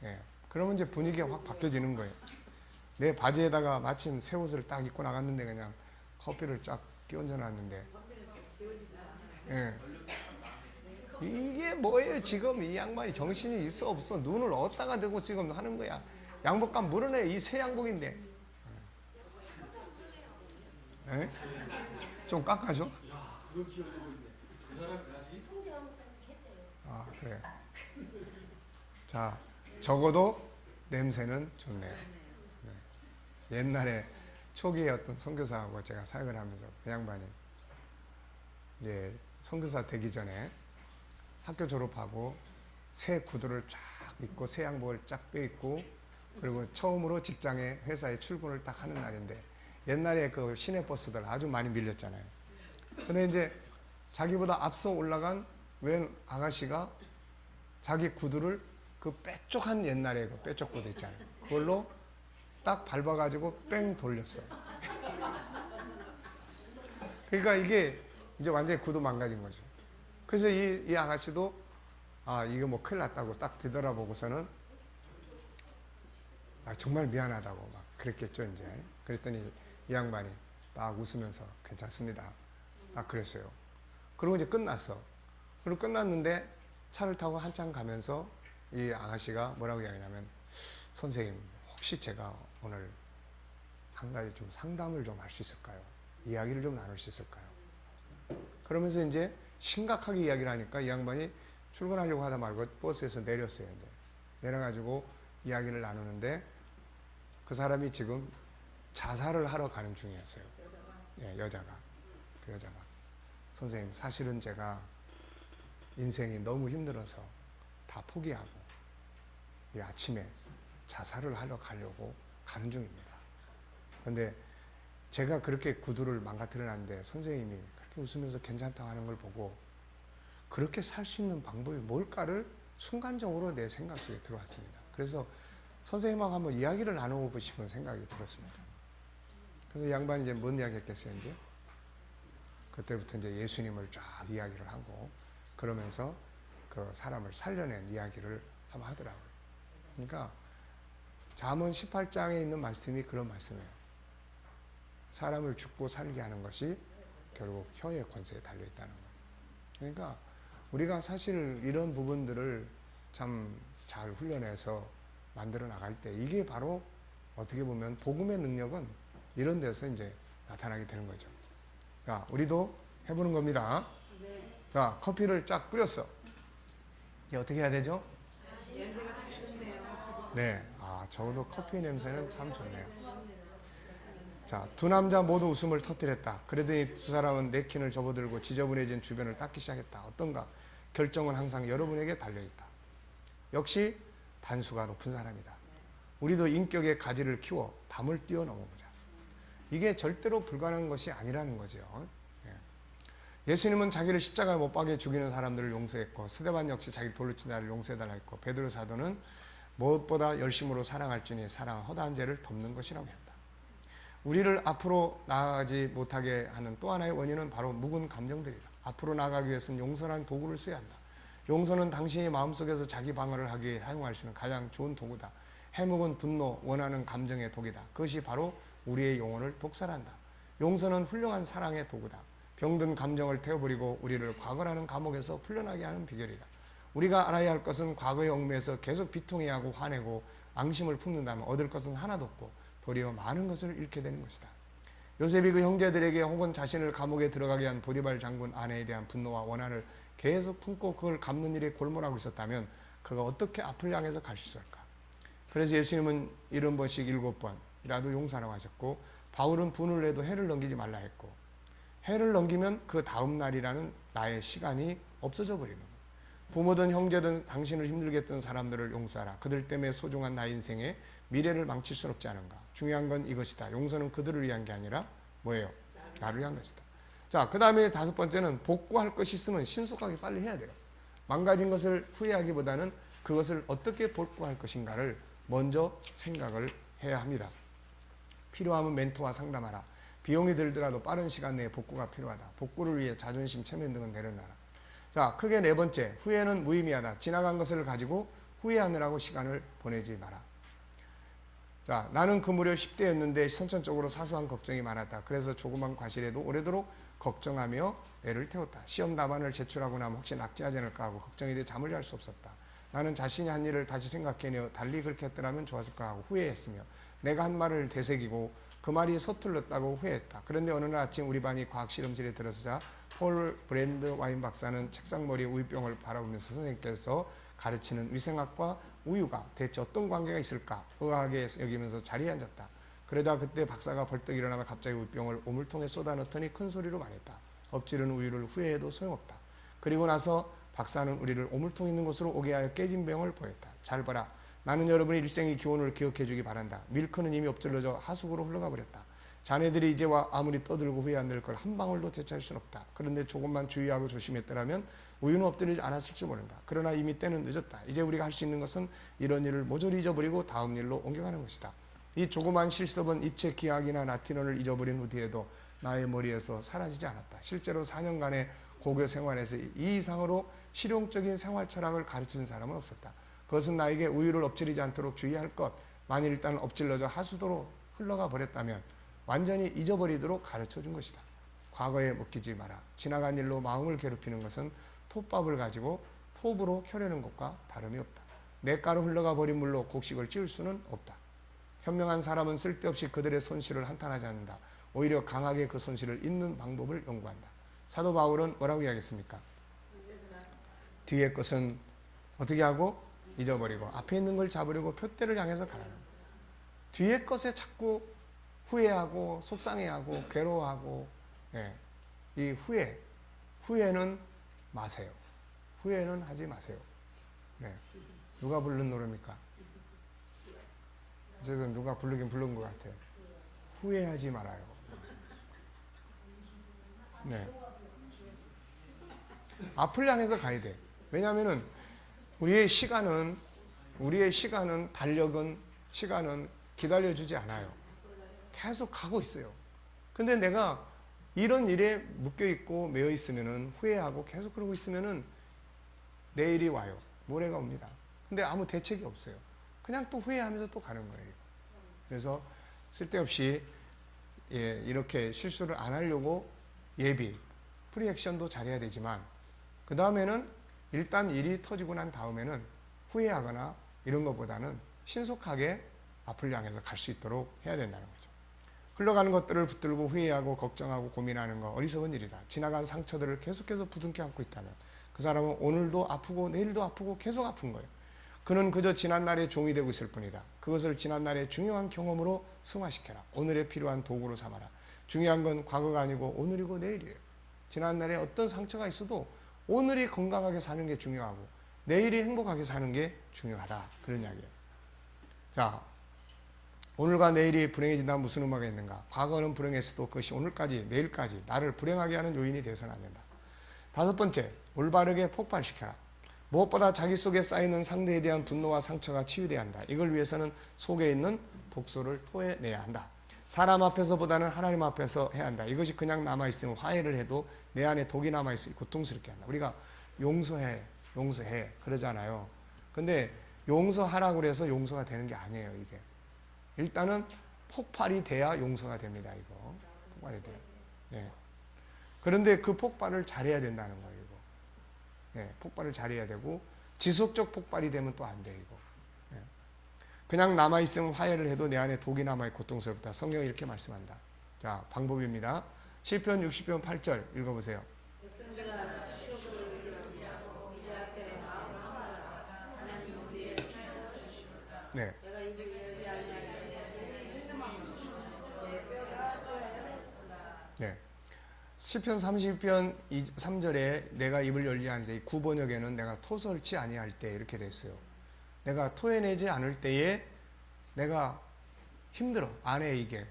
네, 그러면 이제 분위기가 확 바뀌어지는 거예요. 내 바지에다가 마침 새 옷을 딱 입고 나갔는데 그냥 커피를 쫙 끼얹어 놨는데 예. 이게 뭐예요 지금 이 양반이 정신이 있어 없어 눈을 어디다가 대고 지금 하는 거야. 양복값 물어내 이 새 양복인데 예? 좀 깎아줘. 아 그래. 자 적어도 냄새는 좋네요. 옛날에 초기에 어떤 선교사하고 제가 사역을 하면서 그 양반이 이제 선교사 되기 전에 학교 졸업하고 새 구두를 쫙 입고 새 양복을 쫙 빼입고 그리고 처음으로 직장에 회사에 출근을 딱 하는 날인데 옛날에 그 시내버스들 아주 많이 밀렸잖아요. 근데 이제 자기보다 앞서 올라간 웬 아가씨가 자기 구두를 그 빼쪽한 옛날에 그 빼쪽 구두 있잖아요. 그걸로 딱 밟아가지고 뺑 돌렸어. 그러니까 이게 이제 완전히 구두 망가진 거죠. 그래서 이 아가씨도 아 이거 뭐 큰일 났다고 딱 뒤돌아보고서는 아, 정말 미안하다고 막 그랬겠죠 이제. 그랬더니 이 양반이 딱 웃으면서 괜찮습니다. 딱 그랬어요. 그리고 이제 끝났어. 그리고 끝났는데 차를 타고 한참 가면서 이 아가씨가 뭐라고 이야기하냐면 선생님 혹시 제가 오늘 한 가지 좀 상담을 좀 할 수 있을까요? 이야기를 좀 나눌 수 있을까요? 그러면서 이제 심각하게 이야기를 하니까 이 양반이 출근하려고 하다 말고 버스에서 내렸어요. 이제 내려가지고 이야기를 나누는데 그 사람이 지금 자살을 하러 가는 중이었어요. 예, 여자가. 그 여자가. 선생님, 사실은 제가 인생이 너무 힘들어서 다 포기하고 이 아침에 자살을 하러 가려고 가는 중입니다. 그런데 제가 그렇게 구두를 망가뜨려 놨는데 선생님이 그렇게 웃으면서 괜찮다고 하는 걸 보고 그렇게 살 수 있는 방법이 뭘까를 순간적으로 내 생각 속에 들어왔습니다. 그래서 선생님하고 한번 이야기를 나누고 싶은 생각이 들었습니다. 그래서 양반이 이제 뭔 이야기 했겠어요, 이제? 그때부터 이제 예수님을 쫙 이야기를 하고 그러면서 그 사람을 살려낸 이야기를 한번 하더라고요. 그러니까 잠언 18장에 있는 말씀이 그런 말씀이에요. 사람을 죽고 살게 하는 것이 결국 혀의 권세에 달려있다는 거예요. 그러니까 우리가 사실 이런 부분들을 참 잘 훈련해서 만들어 나갈 때 이게 바로 어떻게 보면 복음의 능력은 이런 데서 이제 나타나게 되는 거죠. 자, 우리도 해보는 겁니다. 자, 커피를 쫙 뿌렸어. 이게 어떻게 해야 되죠? 네, 아, 적어도 커피 냄새는 참 좋네요. 자, 두 남자 모두 웃음을 터뜨렸다. 그러더니 두 사람은 냅킨을 접어들고 지저분해진 주변을 닦기 시작했다. 어떤가? 결정은 항상 여러분에게 달려있다. 역시 단수가 높은 사람이다. 우리도 인격의 가지를 키워 담을 뛰어넘어보자. 이게 절대로 불가능한 것이 아니라는 거죠. 예수님은 자기를 십자가에 못 박여 죽이는 사람들을 용서했고 스데반 역시 자기를 돌로 친 자를 용서해달라 했고 베드로 사도는 무엇보다 열심으로 사랑할지니 사랑은 허다한 죄를 덮는 것이라고 했다. 우리를 앞으로 나아가지 못하게 하는 또 하나의 원인은 바로 묵은 감정들이다. 앞으로 나아가기 위해서는 용서라는 도구를 써야 한다. 용서는 당신의 마음속에서 자기 방어를 하기 위해 사용할 수 있는 가장 좋은 도구다. 해묵은 분노, 원하는 감정의 독이다. 그것이 바로 우리의 영혼을 독살한다. 용서는 훌륭한 사랑의 도구다. 병든 감정을 태워버리고 우리를 과거라는 감옥에서 풀려나게 하는 비결이다. 우리가 알아야 할 것은 과거의 얽매에서 계속 비통해하고 화내고 앙심을 품는다면 얻을 것은 하나도 없고 도리어 많은 것을 잃게 되는 것이다. 요셉이 그 형제들에게 혹은 자신을 감옥에 들어가게 한 보디발 장군 아내에 대한 분노와 원한을 계속 품고 그걸 갚는 일에 골몰하고 있었다면 그가 어떻게 앞을 향해서 갈 수 있을까? 그래서 예수님은 70번씩 7번이라도 용서하라고 하셨고, 바울은 분을 내도 해를 넘기지 말라 했고, 해를 넘기면 그 다음 날이라는 나의 시간이 없어져 버리는 거예요. 부모든 형제든 당신을 힘들게 했던 사람들을 용서하라. 그들 때문에 소중한 나의 인생에 미래를 망칠 수 없지 않은가. 중요한 건 이것이다. 용서는 그들을 위한 게 아니라 뭐예요? 나를 위한 것이다. 자, 그 다음에 5번째는 복구할 것이 있으면 신속하게 빨리 해야 돼요. 망가진 것을 후회하기보다는 그것을 어떻게 복구할 것인가를 먼저 생각을 해야 합니다. 필요하면 멘토와 상담하라. 비용이 들더라도 빠른 시간 내에 복구가 필요하다. 복구를 위해 자존심, 체면 등은 내려놔라. 자, 크게 4번째, 후회는 무의미하다. 지나간 것을 가지고 후회하느라고 시간을 보내지 마라. 자, 나는 그 무렵 10대였는데 선천적으로 사소한 걱정이 많았다. 그래서 조그만 과실에도 오래도록 걱정하며 애를 태웠다. 시험 답안을 제출하고 나면 혹시 낙제하지 않을까 하고 걱정이 돼 잠을 잘 수 없었다. 나는 자신이 한 일을 다시 생각해내어 달리 그렇게 했더라면 좋았을까 하고 후회했으며, 내가 한 말을 되새기고 그 말이 서툴렀다고 후회했다. 그런데 어느 날 아침 우리 반이 과학 실험실에 들어서자 폴 브랜드 와인 박사는 책상머리에 우유병을 바라보면서 선생님께서 가르치는 위생학과 우유가 대체 어떤 관계가 있을까 의아하게 여기면서 자리에 앉았다. 그러다 그때 박사가 벌떡 일어나며 갑자기 우유병을 오물통에 쏟아넣더니 큰 소리로 말했다. 엎지른 우유를 후회해도 소용없다. 그리고 나서 박사는 우리를 오물통 있는 곳으로 오게 하여 깨진 병을 보였다. 잘 봐라. 나는 여러분의 일생의 기원을 기억해 주기 바란다. 밀크는 이미 엎질러져 하수구로 흘러가 버렸다. 자네들이 이제와 아무리 떠들고 후회 안 될 걸 한 방울도 되찾을 수는 없다. 그런데 조금만 주의하고 조심했더라면 우유는 엎드리지 않았을지 모른다. 그러나 이미 때는 늦었다. 이제 우리가 할 수 있는 것은 이런 일을 모조리 잊어버리고 다음 일로 옮겨가는 것이다. 이 조그만 실습은 입체 기하학이나 라틴어를 잊어버린 후 뒤에도 나의 머리에서 사라지지 않았다. 실제로 4년간의 고교 생활에서 이 이상으로 실용적인 생활 철학을 가르치는 사람은 없었다. 그것은 나에게 우유를 엎질리지 않도록 주의할 것, 만일 일단 엎질러져 하수도로 흘러가 버렸다면 완전히 잊어버리도록 가르쳐 준 것이다. 과거에 묶이지 마라. 지나간 일로 마음을 괴롭히는 것은 톱밥을 가지고 톱으로 켜려는 것과 다름이 없다. 냇가로 흘러가 버린 물로 곡식을 찌울 수는 없다. 현명한 사람은 쓸데없이 그들의 손실을 한탄하지 않는다. 오히려 강하게 그 손실을 잇는 방법을 연구한다. 사도 바울은 뭐라고 이야기했습니까? 뒤의 것은 어떻게 하고? 잊어버리고 앞에 있는 걸 잡으려고 표대를 향해서 가라는 거예요. 뒤의 것에 자꾸 후회하고 속상해하고 괴로워하고, 이 후회는 마세요. 후회는 하지 마세요. 누가 부른 노래입니까? 어쨌든 누가 부르긴 부른 것 같아요. 후회하지 말아요. 앞을 향해서 가야 돼. 왜냐하면은 우리의 시간은 달력은 시간은 기다려주지 않아요. 계속 가고 있어요. 근데 내가 이런 일에 묶여있고 매여있으면은 후회하고 계속 그러고 있으면은 내일이 와요. 모레가 옵니다. 근데 아무 대책이 없어요. 그냥 또 후회하면서 또 가는 거예요. 그래서 쓸데없이 이렇게 실수를 안 하려고 프리액션도 잘해야 되지만, 그 다음에는 일단 일이 터지고 난 다음에는 후회하거나 이런 것보다는 신속하게 앞을 향해서 갈 수 있도록 해야 된다는 거죠. 흘러가는 것들을 붙들고 후회하고 걱정하고 고민하는 거 어리석은 일이다. 지나간 상처들을 계속해서 부둥켜 안고 있다면 그 사람은 오늘도 아프고 내일도 아프고 계속 아픈 거예요. 그는 그저 지난날의 종이 되고 있을 뿐이다. 그것을 지난날의 중요한 경험으로 승화시켜라. 오늘에 필요한 도구로 삼아라. 중요한 건 과거가 아니고 오늘이고 내일이에요. 지난날에 어떤 상처가 있어도 오늘이 건강하게 사는 게 중요하고 내일이 행복하게 사는 게 중요하다. 그런 이야기예요. 자, 오늘과 내일이 불행해진다면 무슨 의미가 있는가? 과거는 불행했어도 그것이 오늘까지 내일까지 나를 불행하게 하는 요인이 되어서는 안 된다. 5번째, 올바르게 폭발시켜라. 무엇보다 자기 속에 쌓이는 상대에 대한 분노와 상처가 치유돼야 한다. 이걸 위해서는 속에 있는 독소를 토해내야 한다. 사람 앞에서보다는 하나님 앞에서 해야 한다. 이것이 그냥 남아있으면 화해를 해도 내 안에 독이 남아있으니 고통스럽게 한다. 우리가 용서해 그러잖아요. 근데 용서하라고 그래서 용서가 되는 게 아니에요. 이게 일단은 폭발이 돼야 용서가 됩니다. 이거 폭발이 돼요. 예. 그런데 그 폭발을 잘해야 된다는 거예요. 이거. 예. 폭발을 잘해야 되고 지속적 폭발이 되면 또 안 돼. 이거. 예. 그냥 남아있으면 화해를 해도 내 안에 독이 남아있고 고통스럽다. 성경이 이렇게 말씀한다. 자, 방법입니다. 시편 60편 8절 읽어보세요. 네. 네. 시편 30편 3절에 내가 입을 열지 않을 때, 구번역에는 내가 토설치 아니할 때 이렇게 됐어요. 내가 토해내지 않을 때에 내가 힘들어. 안에 이게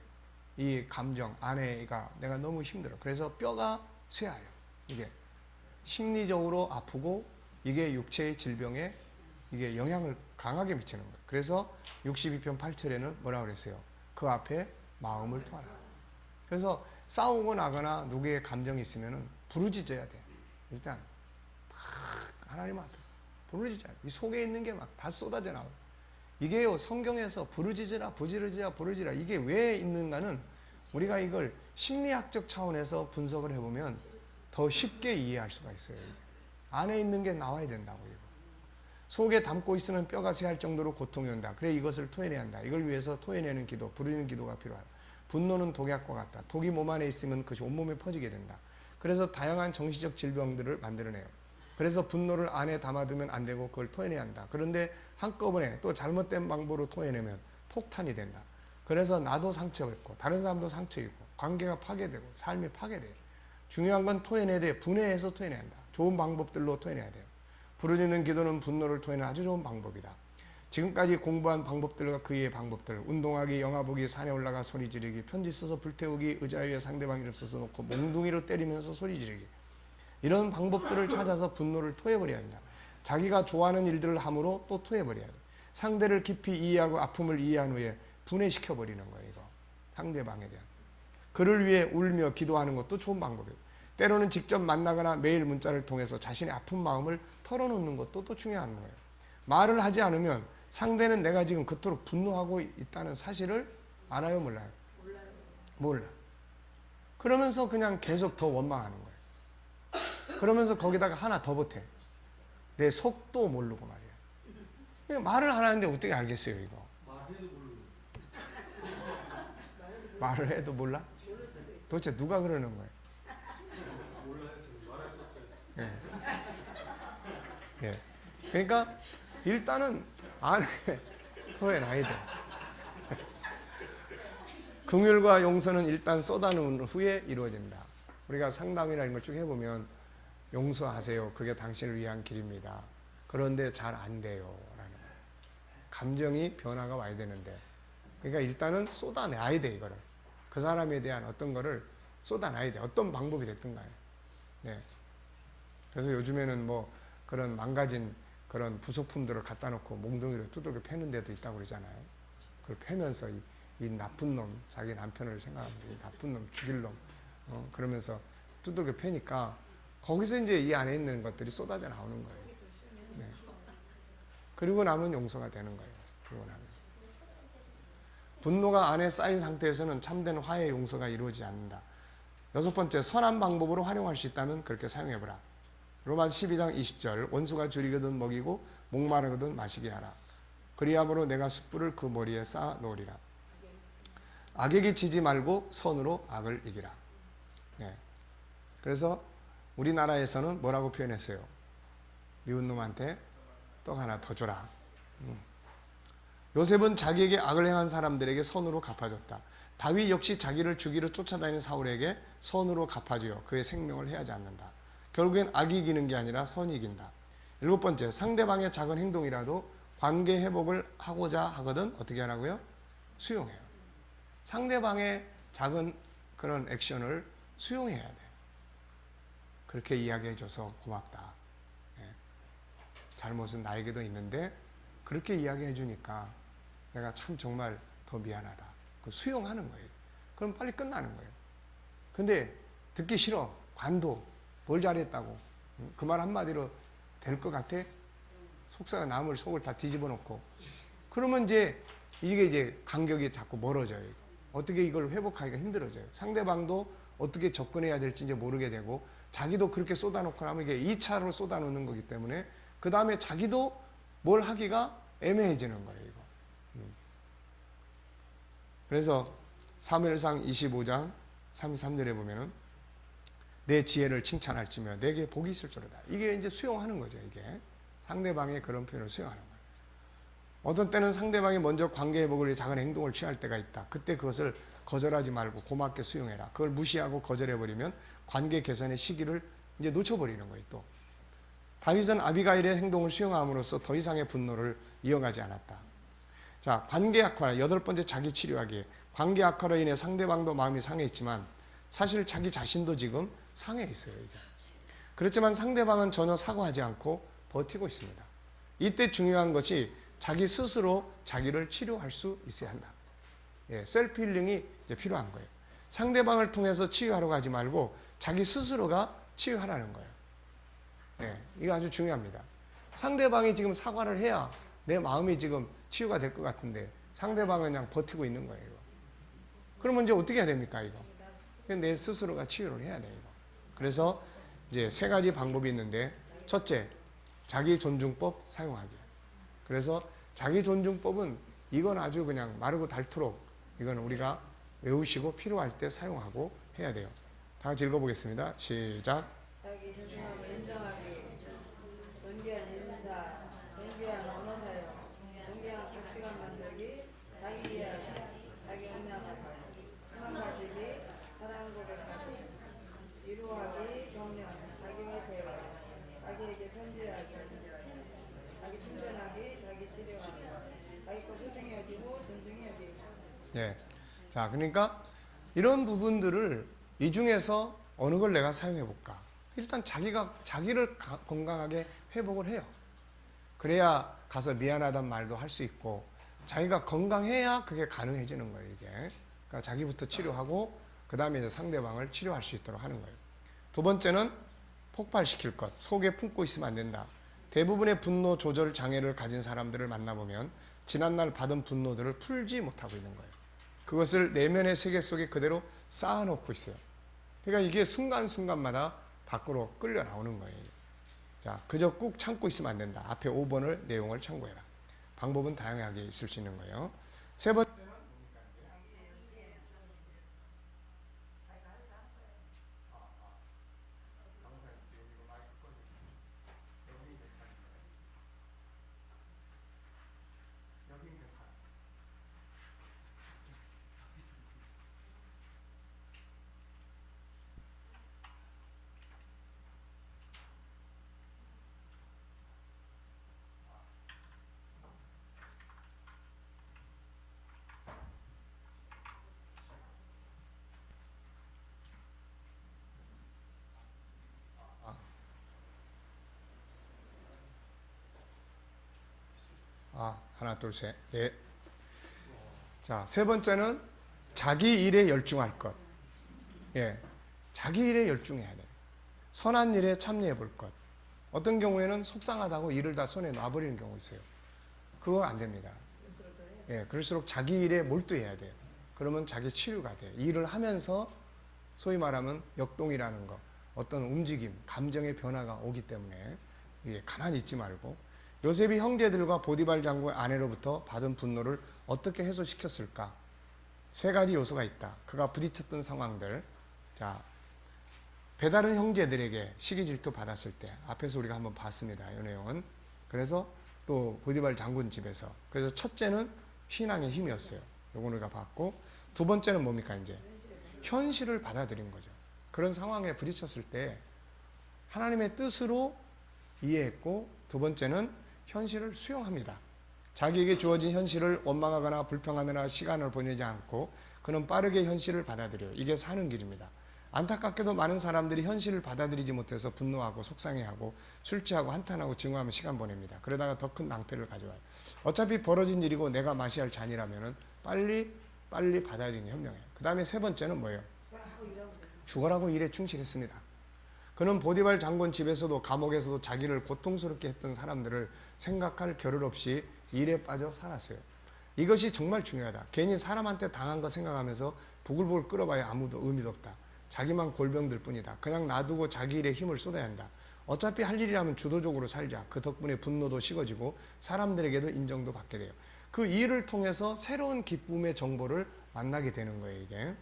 이 감정 안에가 내가 너무 힘들어. 그래서 뼈가 쇠하여. 이게 심리적으로 아프고 이게 육체의 질병에 이게 영향을 강하게 미치는 거예요. 그래서 62편 8절에는 뭐라고 그랬어요? 그 앞에 마음을 토하라. 그래서 싸우고 나거나 누구의 감정이 있으면은 부르짖어야 돼. 일단 막 하나님 앞에 부르짖어야 돼. 이 속에 있는 게 막 다 쏟아져 나와요. 이게요, 성경에서 부르짖으라 부르짖으라 이게 왜 있는가는 우리가 이걸 심리학적 차원에서 분석을 해보면 더 쉽게 이해할 수가 있어요. 이게. 안에 있는 게 나와야 된다고. 이거 속에 담고 있으면 뼈가 쇠할 정도로 고통이 온다. 그래 이것을 토해내야 한다. 이걸 위해서 토해내는 기도, 부르짖는 기도가 필요하다. 분노는 독약과 같다. 독이 몸 안에 있으면 그것이 온몸에 퍼지게 된다. 그래서 다양한 정신적 질병들을 만들어내요. 그래서 분노를 안에 담아두면 안 되고 그걸 토해내야 한다. 그런데 한꺼번에 또 잘못된 방법으로 토해내면 폭탄이 된다. 그래서 나도 상처받고 다른 사람도 상처 입고 관계가 파괴되고 삶이 파괴돼요. 중요한 건 토해내야 돼. 분해해서 토해내야 한다. 좋은 방법들로 토해내야 돼요. 부르짖는 기도는 분노를 토해내는 아주 좋은 방법이다. 지금까지 공부한 방법들과 그 이의 방법들, 운동하기, 영화 보기, 산에 올라가 소리 지르기, 편지 써서 불태우기, 의자 위에 상대방 이름 써서 놓고 몽둥이로 때리면서 소리 지르기, 이런 방법들을 찾아서 분노를 토해버려야 한다. 자기가 좋아하는 일들을 함으로 또 토해버려야 돼. 상대를 깊이 이해하고 아픔을 이해한 후에 분해시켜버리는 거예요. 이거 상대방에 대한. 그를 위해 울며 기도하는 것도 좋은 방법이에요. 때로는 직접 만나거나 메일 문자를 통해서 자신의 아픈 마음을 털어놓는 것도 또 중요한 거예요. 말을 하지 않으면 상대는 내가 지금 그토록 분노하고 있다는 사실을 알아요, 몰라요? 몰라. 그러면서 그냥 계속 더 원망하는 거예요. 그러면서 거기다가 하나 더 보태. 내 속도 모르고 말이야. 말을 안 하는데 어떻게 알겠어요, 이거? 말을 해도 몰라? 도대체 누가 그러는 거예요? 예. 예. 그러니까 일단은 안에 토해놔야 돼. 긍휼과 용서는 일단 쏟아놓은 후에 이루어진다. 우리가 상담이나 이런 걸 쭉 해보면 용서하세요. 그게 당신을 위한 길입니다. 그런데 잘 안 돼요. 라는 거예요. 감정이 변화가 와야 되는데. 그러니까 일단은 쏟아내야 돼, 이거를. 그 사람에 대한 어떤 거를 쏟아내야 돼. 어떤 방법이 됐든 간에. 네. 그래서 요즘에는 뭐 그런 망가진 그런 부속품들을 갖다 놓고 몽둥이로 두들겨 패는 데도 있다고 그러잖아요. 그걸 패면서 이 나쁜 놈, 자기 남편을 생각하면서 이 나쁜 놈, 죽일 놈, 그러면서 두들겨 패니까 거기서 이제 이 안에 있는 것들이 쏟아져 나오는 거예요. 네. 그리고 나면 용서가 되는 거예요. 그리고 나면. 분노가 안에 쌓인 상태에서는 참된 화해 용서가 이루어지지 않는다. 6번째, 선한 방법으로 활용할 수 있다면 그렇게 사용해보라. 로마서 12장 20절, 원수가 줄이거든 먹이고 목마르거든 마시게 하라. 그리함으로 내가 숯불을 그 머리에 쌓아 놓으리라. 악에게 지지 말고 선으로 악을 이기라. 네. 그래서 우리나라에서는 뭐라고 표현했어요? 미운 놈한테 떡 하나 더 줘라. 요셉은 자기에게 악을 행한 사람들에게 선으로 갚아줬다. 다윗 역시 자기를 죽이러 쫓아다니는 사울에게 선으로 갚아주어 그의 생명을 해하지 않는다. 결국엔 악이 이기는 게 아니라 선이 이긴다. 7번째, 상대방의 작은 행동이라도 관계 회복을 하고자 하거든 어떻게 하라고요? 수용해요. 상대방의 작은 그런 액션을 수용해야 돼. 그렇게 이야기해줘서 고맙다. 예. 잘못은 나에게도 있는데 그렇게 이야기해주니까 내가 참 정말 더 미안하다. 그 수용하는 거예요. 그럼 빨리 끝나는 거예요. 근데 듣기 싫어. 관도 뭘 잘했다고. 그 말 한마디로 될 것 같아? 속사가 남을 속을 다 뒤집어 놓고. 그러면 이게 이제 간격이 자꾸 멀어져요. 어떻게 이걸 회복하기가 힘들어져요. 상대방도 어떻게 접근해야 될지 이제 모르게 되고, 자기도 그렇게 쏟아놓고 나면 이게 2차로 쏟아놓는 거기 때문에, 그 다음에 자기도 뭘 하기가 애매해지는 거예요, 이거. 그래서 사무엘상 25장 33절에 보면은 내 지혜를 칭찬할지며 내게 복이 있을 줄이다. 이게 이제 수용하는 거죠, 이게. 상대방의 그런 표현을 수용하는 거예요. 어떤 때는 상대방이 먼저 관계 회복을 위해 작은 행동을 취할 때가 있다. 그때 그것을 거절하지 말고 고맙게 수용해라. 그걸 무시하고 거절해버리면 관계 개선의 시기를 이제 놓쳐버리는 거예요, 또. 다윗은 아비가일의 행동을 수용함으로써 더 이상의 분노를 이어가지 않았다. 자, 관계 악화, 8번째 자기 치료하기. 관계 악화로 인해 상대방도 마음이 상해있지만 사실 자기 자신도 지금 상해 있어요, 이게. 그렇지만 상대방은 전혀 사과하지 않고 버티고 있습니다. 이때 중요한 것이 자기 스스로 자기를 치료할 수 있어야 한다. 예, 셀프 힐링이 이제 필요한 거예요. 상대방을 통해서 치유하려고 하지 말고 자기 스스로가 치유하라는 거예요. 예, 이거 아주 중요합니다. 상대방이 지금 사과를 해야 내 마음이 지금 치유가 될 것 같은데 상대방은 그냥 버티고 있는 거예요, 이거. 그러면 이제 어떻게 해야 됩니까, 이거? 내 스스로가 치유를 해야 돼요, 이거. 그래서 이제 3가지 방법이 있는데, 첫째, 자기 존중법 사용하기. 그래서 자기 존중법은 이건 아주 그냥 마르고 닳도록 이건 우리가 외우시고 필요할 때 사용하고 해야 돼요. 다 같이 읽어보겠습니다. 시작. 자기 스승을 인정하기, 존귀한 인사, 존귀한 언어 사용, 존귀한 가치관 만들기, 자기 이야기, 자기 언양하기, 희망 가지기, 사랑 고백하기, 위로하기, 격려, 자기와 대화, 자기에게 편지하기, 자기 칭찬하기, 자기 치료하기, 자기 것 소중히 여기고 존중히 여기기. 예. 자, 그러니까 이런 부분들을 이 중에서 어느 걸 내가 사용해 볼까? 일단 자기를 건강하게 회복을 해요. 그래야 가서 미안하단 말도 할 수 있고, 자기가 건강해야 그게 가능해지는 거예요, 이게. 그러니까 자기부터 치료하고, 그 다음에 이제 상대방을 치료할 수 있도록 하는 거예요. 2번째는 폭발시킬 것. 속에 품고 있으면 안 된다. 대부분의 분노 조절 장애를 가진 사람들을 만나보면 지난날 받은 분노들을 풀지 못하고 있는 거예요. 그것을 내면의 세계 속에 그대로 쌓아놓고 있어요. 그러니까 이게 순간순간마다 밖으로 끌려 나오는 거예요. 자, 그저 꾹 참고 있으면 안 된다. 앞에 5번을 내용을 참고해라. 방법은 다양하게 있을 수 있는 거예요. 3번째는 하나, 둘, 셋, 넷. 자, 3번째는 자기 일에 열중할 것. 예, 자기 일에 열중해야 돼요. 선한 일에 참여해 볼 것. 어떤 경우에는 속상하다고 일을 다 손에 놔버리는 경우 있어요. 그거 안 됩니다. 예, 그럴수록 자기 일에 몰두해야 돼요. 그러면 자기 치료가 돼요. 일을 하면서 소위 말하면 역동이라는 거, 어떤 움직임, 감정의 변화가 오기 때문에 예, 가만히 있지 말고. 요셉이 형제들과 보디발 장군의 아내로부터 받은 분노를 어떻게 해소시켰을까? 3가지 요소가 있다. 그가 부딪혔던 상황들. 자, 배다른 형제들에게 시기 질투 받았을 때 앞에서 우리가 한번 봤습니다. 이 내용은. 그래서 또 보디발 장군 집에서. 그래서 첫째는 신앙의 힘이었어요. 요건 우리가 봤고, 2번째는 뭡니까? 이제 현실을 받아들인 거죠. 그런 상황에 부딪혔을 때 하나님의 뜻으로 이해했고, 2번째는 현실을 수용합니다. 자기에게 주어진 현실을 원망하거나 불평하느라 시간을 보내지 않고 그는 빠르게 현실을 받아들여요. 이게 사는 길입니다. 안타깝게도 많은 사람들이 현실을 받아들이지 못해서 분노하고 속상해하고 술 취하고 한탄하고 증오하며 시간 보냅니다. 그러다가 더 큰 낭패를 가져와요. 어차피 벌어진 일이고 내가 마셔야 할 잔이라면 빨리 받아들이는 게 현명해요. 그 다음에 세 번째는 뭐예요? 하고 일하고 죽어라고 일에 충실했습니다. 그는 보디발 장군 집에서도 감옥에서도 자기를 고통스럽게 했던 사람들을 생각할 겨를 없이 일에 빠져 살았어요. 이것이 정말 중요하다. 괜히 사람한테 당한 거 생각하면서 부글부글 끓어봐야 아무도 의미도 없다. 자기만 골병들 뿐이다. 그냥 놔두고 자기 일에 힘을 쏟아야 한다. 어차피 할 일이라면 주도적으로 살자. 그 덕분에 분노도 식어지고 사람들에게도 인정도 받게 돼요. 그 일을 통해서 새로운 기쁨의 정보를 만나게 되는 거예요, 이게.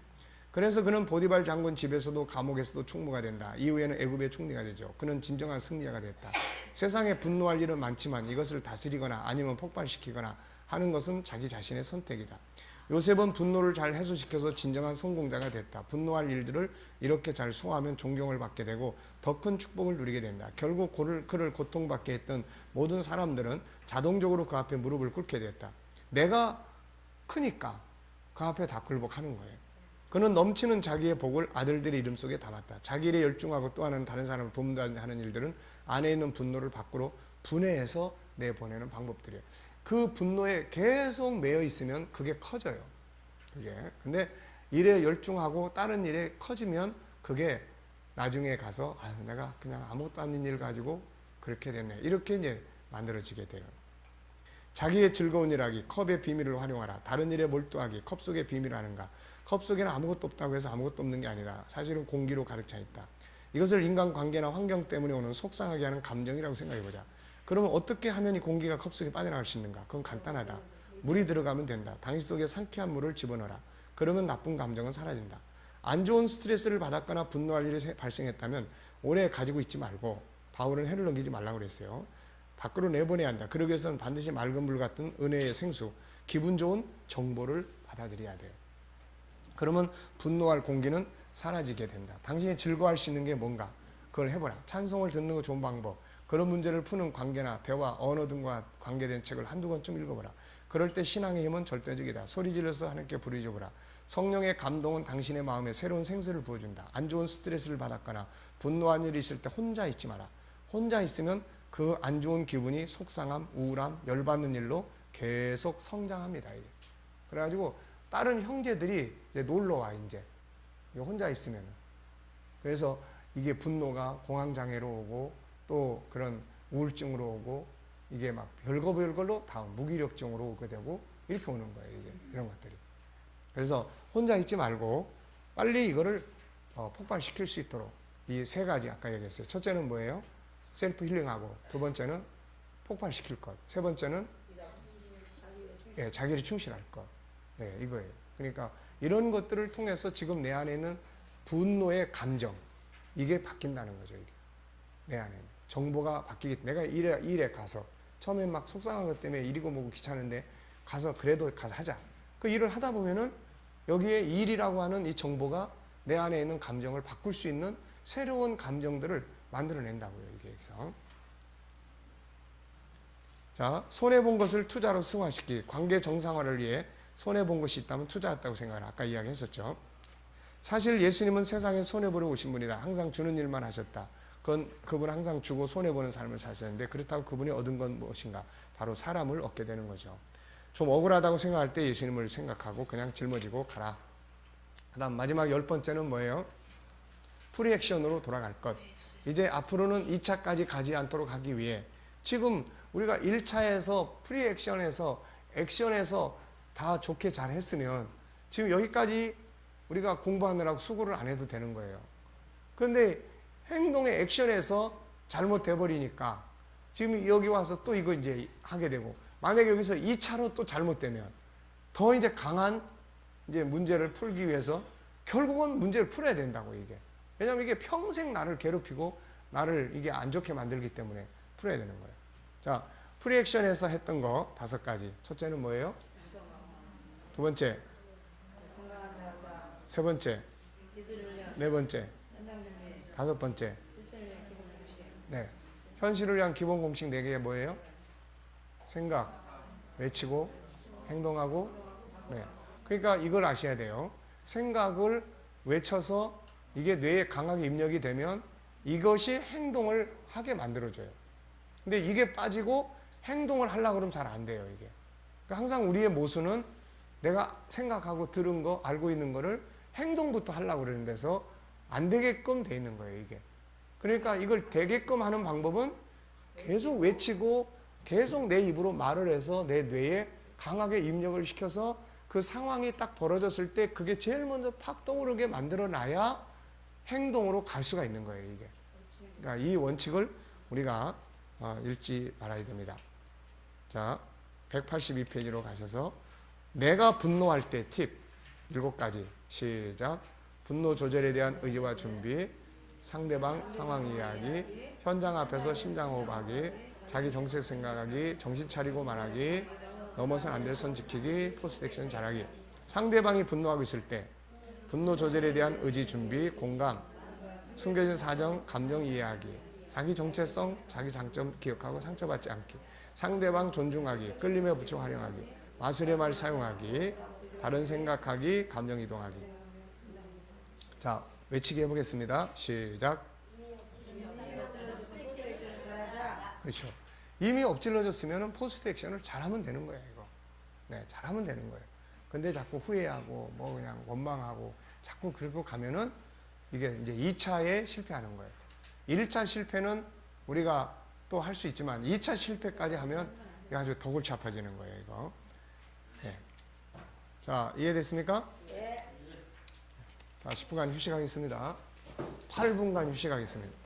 그래서 그는 보디발 장군 집에서도 감옥에서도 총무가 된다. 이후에는 애굽의 총리가 되죠. 그는 진정한 승리자가 됐다. 세상에 분노할 일은 많지만 이것을 다스리거나 아니면 폭발시키거나 하는 것은 자기 자신의 선택이다. 요셉은 분노를 잘 해소시켜서 진정한 성공자가 됐다. 분노할 일들을 이렇게 잘 소화하면 존경을 받게 되고 더 큰 축복을 누리게 된다. 결국 그를 고통받게 했던 모든 사람들은 자동적으로 그 앞에 무릎을 꿇게 됐다. 내가 크니까 그 앞에 다 굴복하는 거예요. 그는 넘치는 자기의 복을 아들들의 이름 속에 담았다. 자기 일에 열중하고 또 하는 다른 사람을 돕는다 하는 일들은 안에 있는 분노를 밖으로 분해해서 내보내는 방법들이에요. 그 분노에 계속 매여 있으면 그게 커져요. 그게. 근데 일에 열중하고 다른 일에 커지면 그게 나중에 가서 내가 그냥 아무것도 아닌 일 가지고 그렇게 됐네. 이렇게 이제 만들어지게 돼요. 자기의 즐거운 일하기, 컵의 비밀을 활용하라. 다른 일에 몰두하기, 컵 속의 비밀을 하는가. 컵 속에는 아무것도 없다고 해서 아무것도 없는 게 아니라 사실은 공기로 가득 차 있다. 이것을 인간관계나 환경 때문에 오는 속상하게 하는 감정이라고 생각해보자. 그러면 어떻게 하면 이 공기가 컵 속에 빠져나갈 수 있는가? 그건 간단하다. 물이 들어가면 된다. 당신 속에 상쾌한 물을 집어넣어라. 그러면 나쁜 감정은 사라진다. 안 좋은 스트레스를 받았거나 분노할 일이 발생했다면 오래 가지고 있지 말고, 바울은 해를 넘기지 말라고 그랬어요. 밖으로 내보내야 한다. 그러기 위해서는 반드시 맑은 물 같은 은혜의 생수, 기분 좋은 정보를 받아들여야 돼요. 그러면 분노할 공기는 사라지게 된다. 당신이 즐거워할 수 있는 게 뭔가? 그걸 해보라. 찬송을 듣는 거 좋은 방법. 그런 문제를 푸는 관계나 대화, 언어 등과 관계된 책을 한두 권쯤 읽어보라. 그럴 때 신앙의 힘은 절대적이다. 소리 질러서 하나님께 부르짖어보라. 성령의 감동은 당신의 마음에 새로운 생수를 부어준다. 안 좋은 스트레스를 받았거나 분노한 일이 있을 때 혼자 있지 마라. 혼자 있으면 그 안 좋은 기분이 속상함, 우울함, 열받는 일로 계속 성장합니다. 이게. 그래가지고 다른 형제들이 이제 놀러 와, 이제. 혼자 있으면. 그래서 이게 분노가 공황장애로 오고 또 그런 우울증으로 오고 이게 막 별걸로 다음 무기력증으로 오게 되고 이렇게 오는 거예요. 이게 이런 것들이. 그래서 혼자 있지 말고 빨리 이거를 폭발시킬 수 있도록 이 세 가지 아까 얘기했어요. 첫째는 뭐예요? 셀프 힐링하고, 두 번째는 폭발시킬 것, 세 번째는 자기를 충실할 것. 이거예요. 그러니까 이런 것들을 통해서 지금 내 안에 있는 분노의 감정, 이게 바뀐다는 거죠. 이게 내 안에 정보가 바뀌기, 내가 일에 가서 처음엔 막 속상한 것 때문에 일이고 뭐고 귀찮은데 가서 그래도 가서 하자. 그 일을 하다 보면은 여기에 일이라고 하는 이 정보가 내 안에 있는 감정을 바꿀 수 있는 새로운 감정들을 만들어낸다고요. 이게 여기서. 자, 손해본 것을 투자로 승화시키, 관계 정상화를 위해 손해본 것이 있다면 투자했다고 생각을 아까 이야기했었죠. 사실 예수님은 세상에 손해보러 오신 분이다. 항상 주는 일만 하셨다. 그분은 항상 주고 손해보는 삶을 사셨는데, 그렇다고 그분이 얻은 건 무엇인가? 바로 사람을 얻게 되는 거죠. 좀 억울하다고 생각할 때 예수님을 생각하고 그냥 짊어지고 가라. 그 다음 마지막 10번째는 뭐예요? 프리액션으로 돌아갈 것. 이제 앞으로는 2차까지 가지 않도록 하기 위해, 지금 우리가 1차에서 프리액션에서 액션에서 다 좋게 잘 했으면 지금 여기까지 우리가 공부하느라고 수고를 안 해도 되는 거예요. 그런데 행동의 액션에서 잘못돼 버리니까 지금 여기 와서 또 이거 이제 하게 되고, 만약에 여기서 2차로 또 잘못되면 더 이제 강한 이제 문제를 풀기 위해서 결국은 문제를 풀어야 된다고, 이게. 왜냐하면 이게 평생 나를 괴롭히고 나를 이게 안 좋게 만들기 때문에 풀어야 되는 거예요. 자, 프리액션에서 했던 거 5가지. 첫째는 뭐예요? 두 번째, 세 번째, 네 번째, 5번째. 네. 현실을 위한 기본 공식 4개가 뭐예요? 생각, 외치고, 행동하고, 네. 그러니까 이걸 아셔야 돼요. 생각을 외쳐서 이게 뇌에 강하게 입력이 되면 이것이 행동을 하게 만들어줘요. 근데 이게 빠지고 행동을 하려고 그러면 잘 안 돼요, 이게. 그러니까 항상 우리의 모순은 내가 생각하고 들은 거, 알고 있는 거를 행동부터 하려고 그러는 데서 안 되게끔 돼 있는 거예요, 이게. 그러니까 이걸 되게끔 하는 방법은 계속 외치고 계속 내 입으로 말을 해서 내 뇌에 강하게 입력을 시켜서 그 상황이 딱 벌어졌을 때 그게 제일 먼저 팍 떠오르게 만들어 놔야 행동으로 갈 수가 있는 거예요, 이게. 그러니까 이 원칙을 우리가 읽지 말아야 됩니다. 자, 182페이지로 가셔서 내가 분노할 때 팁 7가지. 시작. 분노 조절에 대한 의지와 준비, 상대방 상황 이해하기, 현장 앞에서 심장 호흡하기, 자기 정책 생각하기, 정신 차리고 말하기, 넘어선 안 될 선 지키기, 포스트 액션 잘하기. 상대방이 분노하고 있을 때 분노 조절에 대한 의지 준비, 공감, 숨겨진 사정, 감정 이해하기, 자기 정체성, 자기 장점 기억하고 상처받지 않기, 상대방 존중하기, 끌림에 부추 활용하기, 마술의 말 사용하기, 다른 생각하기, 감정 이동하기. 자, 외치기 해보겠습니다. 시작. 그렇죠. 이미 엎질러졌으면 포스트 액션을 잘하면 되는 거예요, 이거. 네, 잘하면 되는 거예요. 근데 자꾸 후회하고, 뭐 그냥 원망하고, 자꾸 그러고 가면은 이게 이제 2차에 실패하는 거예요. 1차 실패는 우리가 또 할 수 있지만 2차 실패까지 하면 이게 아주 더 골치 아파지는 거예요, 이거. 네. 자, 이해됐습니까? 네. 자, 10분간 휴식하겠습니다. 8분간 휴식하겠습니다.